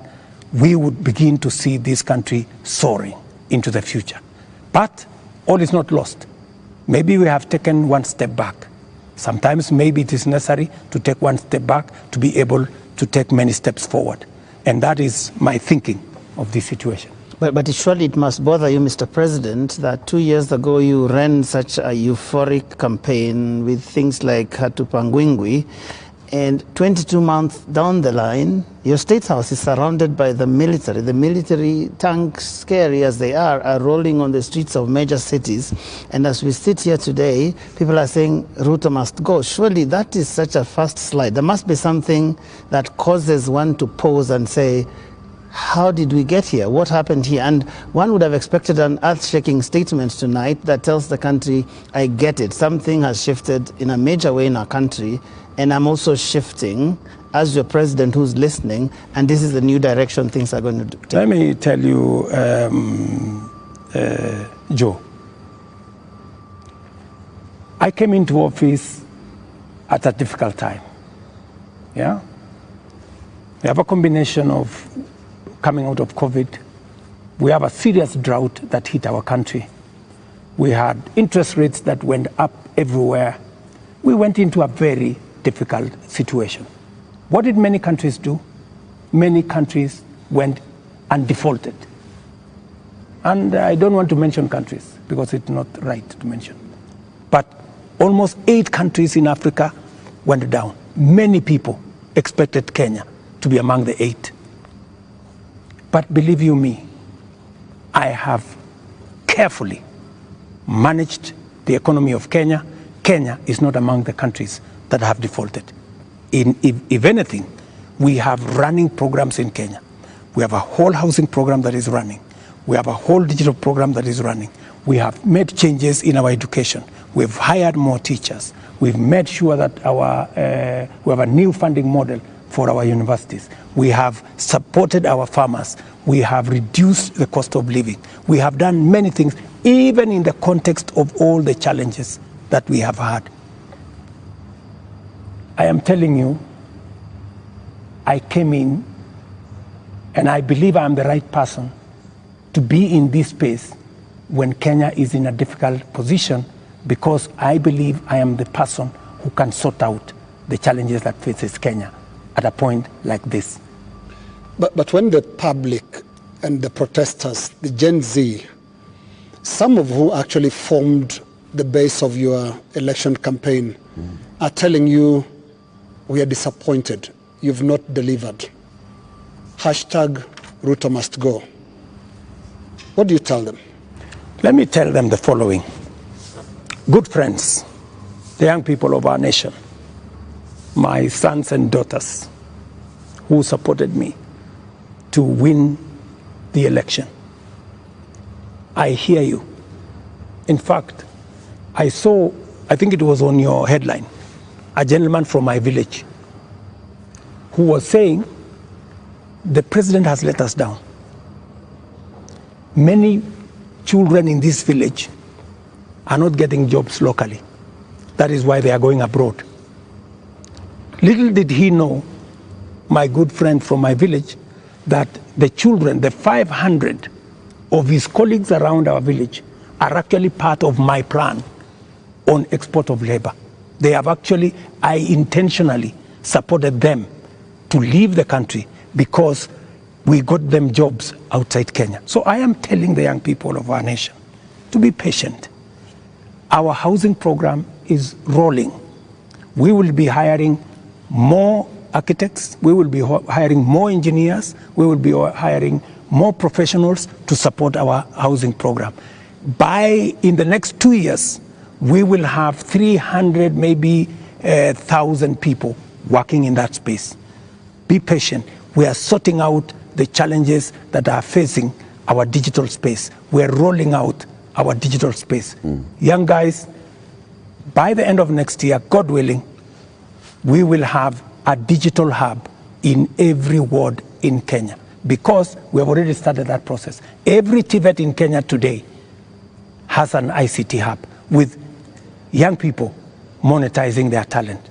we would begin to see this country soaring into the future. But all is not lost. Maybe we have taken one step back. Sometimes maybe it is necessary to take one step back to be able to take many steps forward. And that is my thinking of this situation. But surely it must bother you, Mr. President, that 2 years ago you ran such a euphoric campaign with things like Hatupangwingwi, and 22 months down the line, your State House is surrounded by the military. The military, tanks, scary as they are rolling on the streets of major cities. And as we sit here today, people are saying Ruto must go. Surely that is such a fast slide. There must be something that causes one to pause and say, how did we get here? What happened here? And one would have expected an earth-shaking statement tonight that tells the country, I get it. Something has shifted in a major way in our country, and I'm also shifting as your president who's listening, and this is the new direction things are going to take. Let me tell you, Joe, I came into office at a difficult time. Yeah? We have a combination of coming out of COVID. We have a serious drought that hit our country. We had interest rates that went up everywhere. We went into a very difficult situation. What did many countries do? Many countries went and defaulted. And I don't want to mention countries because it's not right to mention. But almost 8 countries in Africa went down. Many people expected Kenya to be among the 8. But believe you me, I have carefully managed the economy of Kenya. Kenya is not among the countries that have defaulted. If anything, we have running programs in Kenya. We have a whole housing program that is running. We have a whole digital program that is running. We have made changes in our education. We've hired more teachers. We've made sure that we have a new funding model for our universities. We have supported our farmers. We have reduced the cost of living. We have done many things, even in the context of all the challenges that we have had. I am telling you, I came in and I believe I'm the right person to be in this space when Kenya is in a difficult position, because I believe I am the person who can sort out the challenges that faces Kenya at a point like this. But when the public and the protesters, the Gen Z, some of who actually formed the base of your election campaign, are telling you, we are disappointed, you've not delivered. Hashtag Ruto must go. What do you tell them? Let me tell them the following. Good friends, the young people of our nation, my sons and daughters who supported me to win the election. I hear you. In fact, I saw, I think it was on your headline, a gentleman from my village who was saying, the president has let us down. Many children in this village are not getting jobs locally. That is why they are going abroad. Little did he know, my good friend from my village, that the children, the 500 of his colleagues around our village, are actually part of my plan on export of labor. They have actually, I intentionally supported them to leave the country because we got them jobs outside Kenya. So I am telling the young people of our nation to be patient. Our housing program is rolling. We will be hiring more architects, we will be hiring more engineers, we will be hiring more professionals to support our housing program. In the next 2 years, we will have 300, maybe 1,000 people working in that space. Be patient. We are sorting out the challenges that are facing our digital space. We are rolling out our digital space. Young guys, by the end of next year, God willing, we will have a digital hub in every ward in Kenya, because we have already started that process. Every TVET in Kenya today has an ICT hub with young people monetizing their talent.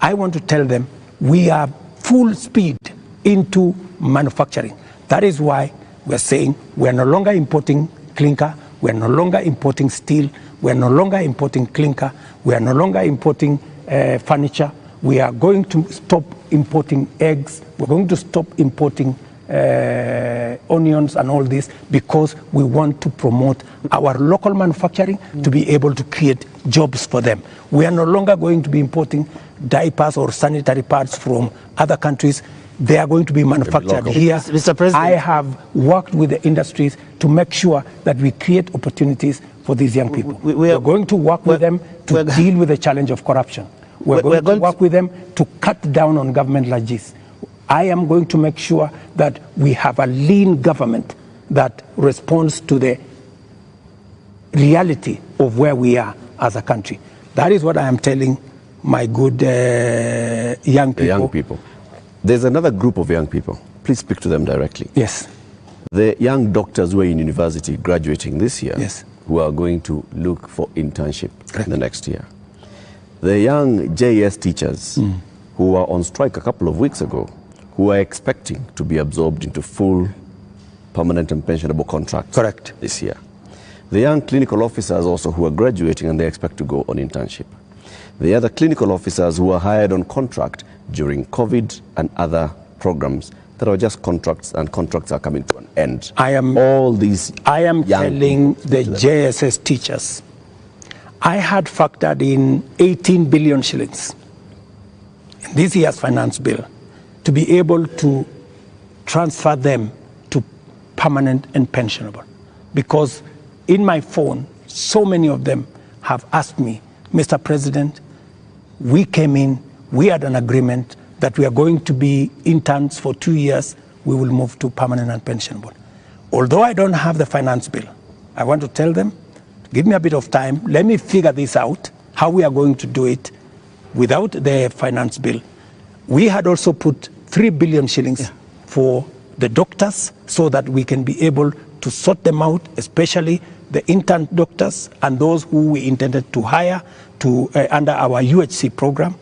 I want to tell them we are full speed into manufacturing. That is why we're saying we're no longer importing clinker, we're no longer importing steel, we're no longer importing clinker, we are no longer importing furniture. We are going to stop importing eggs, we're going to stop importing onions and all this, because we want to promote our local manufacturing to be able to create jobs for them. We are no longer going to be importing diapers or sanitary pads from other countries. They are going to be manufactured here. Mr. President, I have worked with the industries to make sure that we create opportunities for these young people. We are going to work with them to deal with the challenge of corruption. We're going to work with them to cut down on government like this. I am going to make sure that we have a lean government that responds to the reality of where we are as a country. That is what I am telling my good young people. The young people. There's another group of young people. Please speak to them directly. Yes. The young doctors who are in university graduating this year, yes, who are going to look for internship in the next year. The young JS teachers who were on strike a couple of weeks ago, who are expecting to be absorbed into full permanent and pensionable contracts this year. The young clinical officers also who are graduating and they expect to go on internship. The other clinical officers who are hired on contract during COVID and other programs that are just contracts, and contracts are coming to an end. I am telling the JSS teachers, I had factored in 18 billion shillings in this year's finance bill to be able to transfer them to permanent and pensionable. Because in my phone, so many of them have asked me, Mr. President, we came in, we had an agreement that we are going to be interns for 2 years, we will move to permanent and pensionable. Although I don't have the finance bill, I want to tell them, give me a bit of time, let me figure this out, how we are going to do it without the finance bill. We had also put 3 billion shillings for the doctors so that we can be able to sort them out, especially the intern doctors and those who we intended to hire to under our UHC program.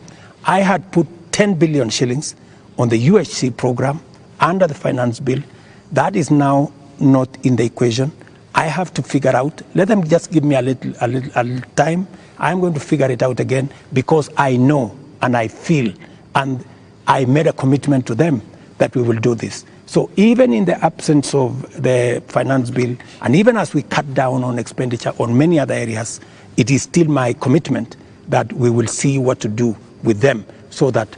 I had put 10 billion shillings on the UHC program under the finance bill. That is now not in the equation. I have to figure out, let them just give me a little time. I'm going to figure it out again because I know and I feel and I made a commitment to them that we will do this. So even in the absence of the finance bill, and even as we cut down on expenditure on many other areas, it is still my commitment that we will see what to do with them so that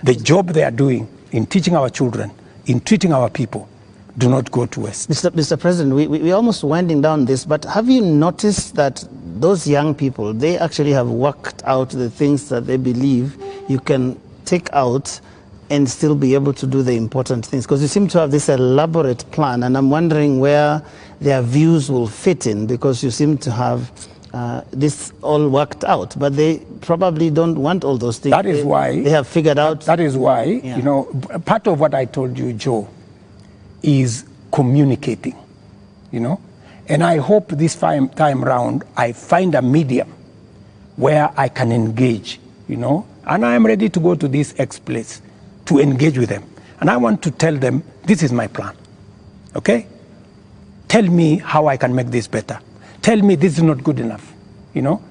the job they are doing in teaching our children, in treating our people, do not go to waste. Mr. President, we're almost winding down this, but have you noticed that those young people, they actually have worked out the things that they believe you can take out and still be able to do the important things? Because you seem to have this elaborate plan, and I'm wondering where their views will fit in, because you seem to have this all worked out, but they probably don't want all those things. That is why they have figured out. That is why, you know, part of what I told you, Joe, is communicating, you know, and I hope this time round I find a medium where I can engage, you know, and I am ready to go to this X place to engage with them. And I want to tell them, this is my plan, okay? Tell me how I can make this better. Tell me this is not good enough, you know?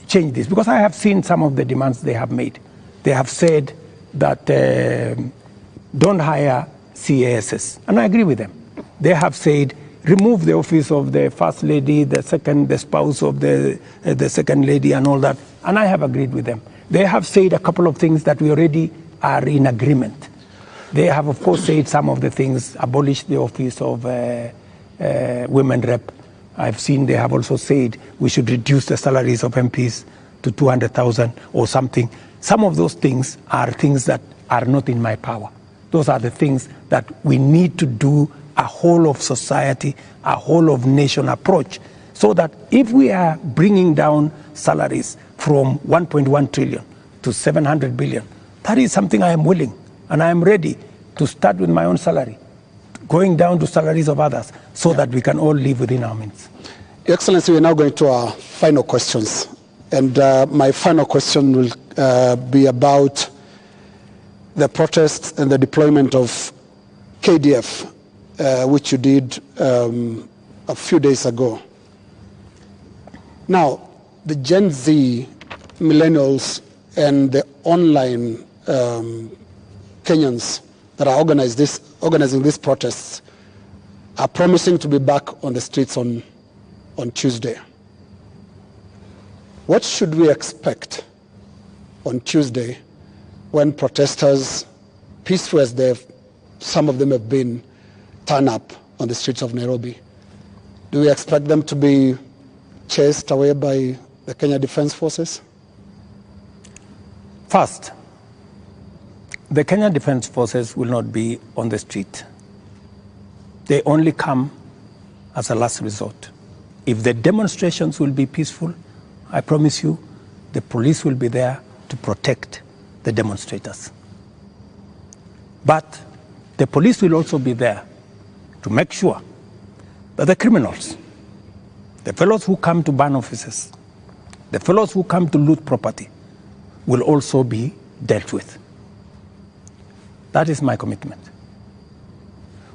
Change this. Because I have seen some of the demands they have made. They have said that don't hire CASs, and I agree with them. They have said, remove the office of the first lady, the spouse of the second lady and all that, and I have agreed with them. They have said a couple of things that we already are in agreement. They have, of course, said some of the things, abolish the office of women rep. I've seen they have also said we should reduce the salaries of MPs to 200,000 or something. Some of those things are things that are not in my power. Those are the things that we need to do a whole of society, a whole of nation approach, so that if we are bringing down salaries from 1.1 trillion to 700 billion, that is something I am willing and I am ready to start with my own salary, going down to salaries of others, so that we can all live within our means. Your Excellency, we're now going to our final questions. And my final question will be about the protests and the deployment of KDF, which you did a few days ago. Now, the Gen Z, millennials, and the online Kenyans that are organizing these protests are promising to be back on the streets on Tuesday. What should we expect on Tuesday when protesters, peaceful as some of them have been, turn up on the streets of Nairobi? Do we expect them to be chased away by the Kenya Defense Forces? First, the Kenya Defense Forces will not be on the street. They only come as a last resort. If the demonstrations will be peaceful, I promise you, the police will be there to protect the demonstrators. But the police will also be there to make sure that the criminals, the fellows who come to burn offices, the fellows who come to loot property, will also be dealt with. That is my commitment.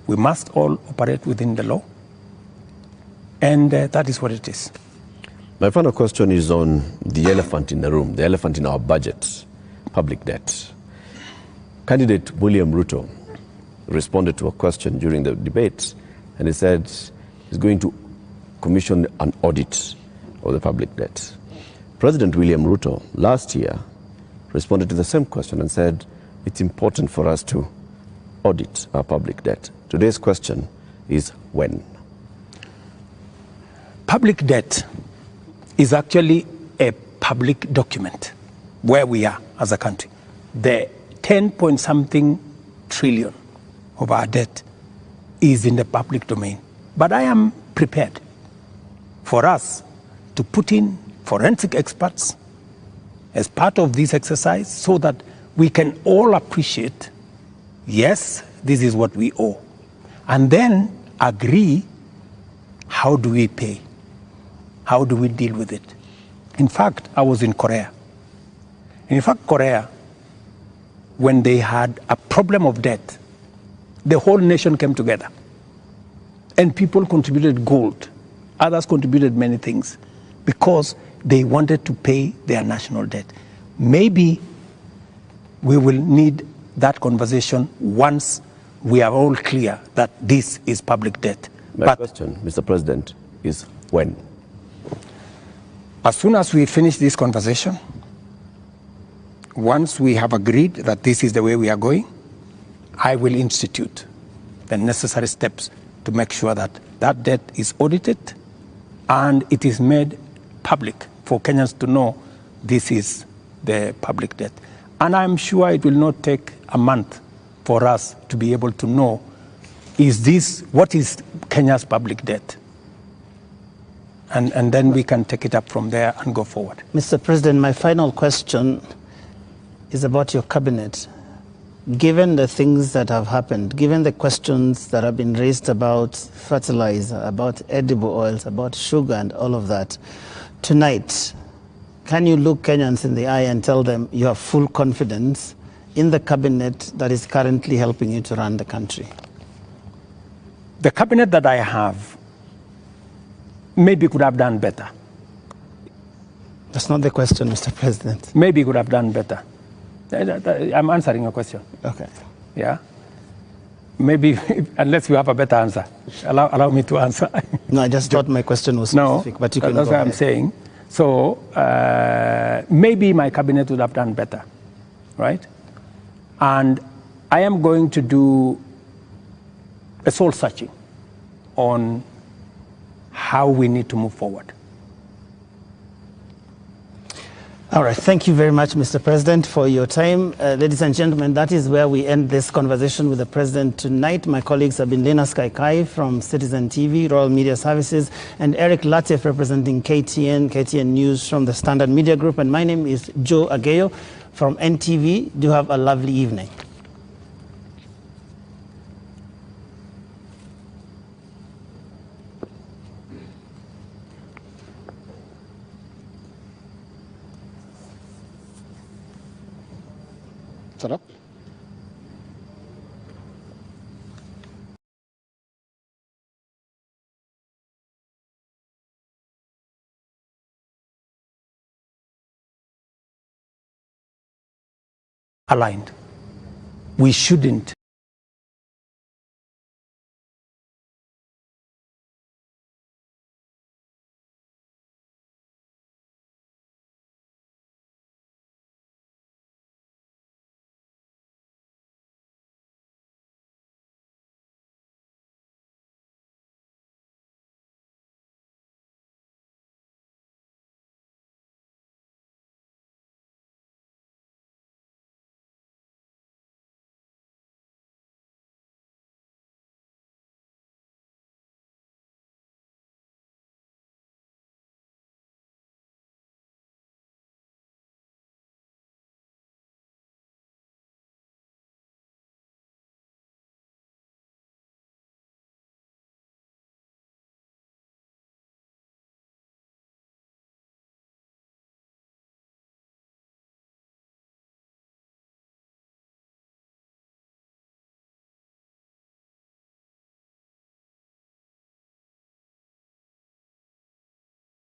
We must all operate within the law, and that is what it is. My final question is on the elephant in the room, the elephant in our budget, public debt. Candidate William Ruto responded to a question during the debate, and he said he's going to commission an audit of the public debt. President William Ruto last year responded to the same question and said it's important for us to audit our public debt. Today's question is when? Public debt is actually a public document where we are as a country. The 10-point-something trillion of our debt is in the public domain. But I am prepared for us to put in forensic experts as part of this exercise so that we can all appreciate, yes, this is what we owe, and then agree, how do we pay? How do we deal with it? In fact, I was in Korea. In fact, Korea, when they had a problem of debt, the whole nation came together. And people contributed gold. Others contributed many things because they wanted to pay their national debt. Maybe we will need that conversation once we are all clear that this is public debt. My question, Mr. President, is when? As soon as we finish this conversation, once we have agreed that this is the way we are going, I will institute the necessary steps to make sure that that debt is audited and it is made public for Kenyans to know this is the public debt. And I'm sure it will not take a month for us to be able to know, what is Kenya's public debt? And then we can take it up from there and go forward. Mr. President, my final question is about your cabinet. Given the things that have happened, given the questions that have been raised about fertilizer, about edible oils, about sugar and all of that, tonight, can you look Kenyans in the eye and tell them you have full confidence in the cabinet that is currently helping you to run the country? The cabinet that I have maybe could have done better. That's not the question, Mr. President. Maybe could have done better. I'm answering your question. Okay. Yeah? Maybe, unless you have a better answer. Allow me to answer. No, I just thought my question was specific, but you can that's go what ahead. I'm saying. So, maybe my cabinet would have done better, right? And I am going to do a soul searching on how we need to move forward. All right. Thank you very much, Mr. President, for your time. Ladies and gentlemen, that is where we end this conversation with the President tonight. My colleagues have been Linus Kaikai from Citizen TV, Royal Media Services, and Eric Latif representing KTN News from the Standard Media Group. And my name is Joe Ageyo from NTV. Do have a lovely evening. Set up. Aligned. We shouldn't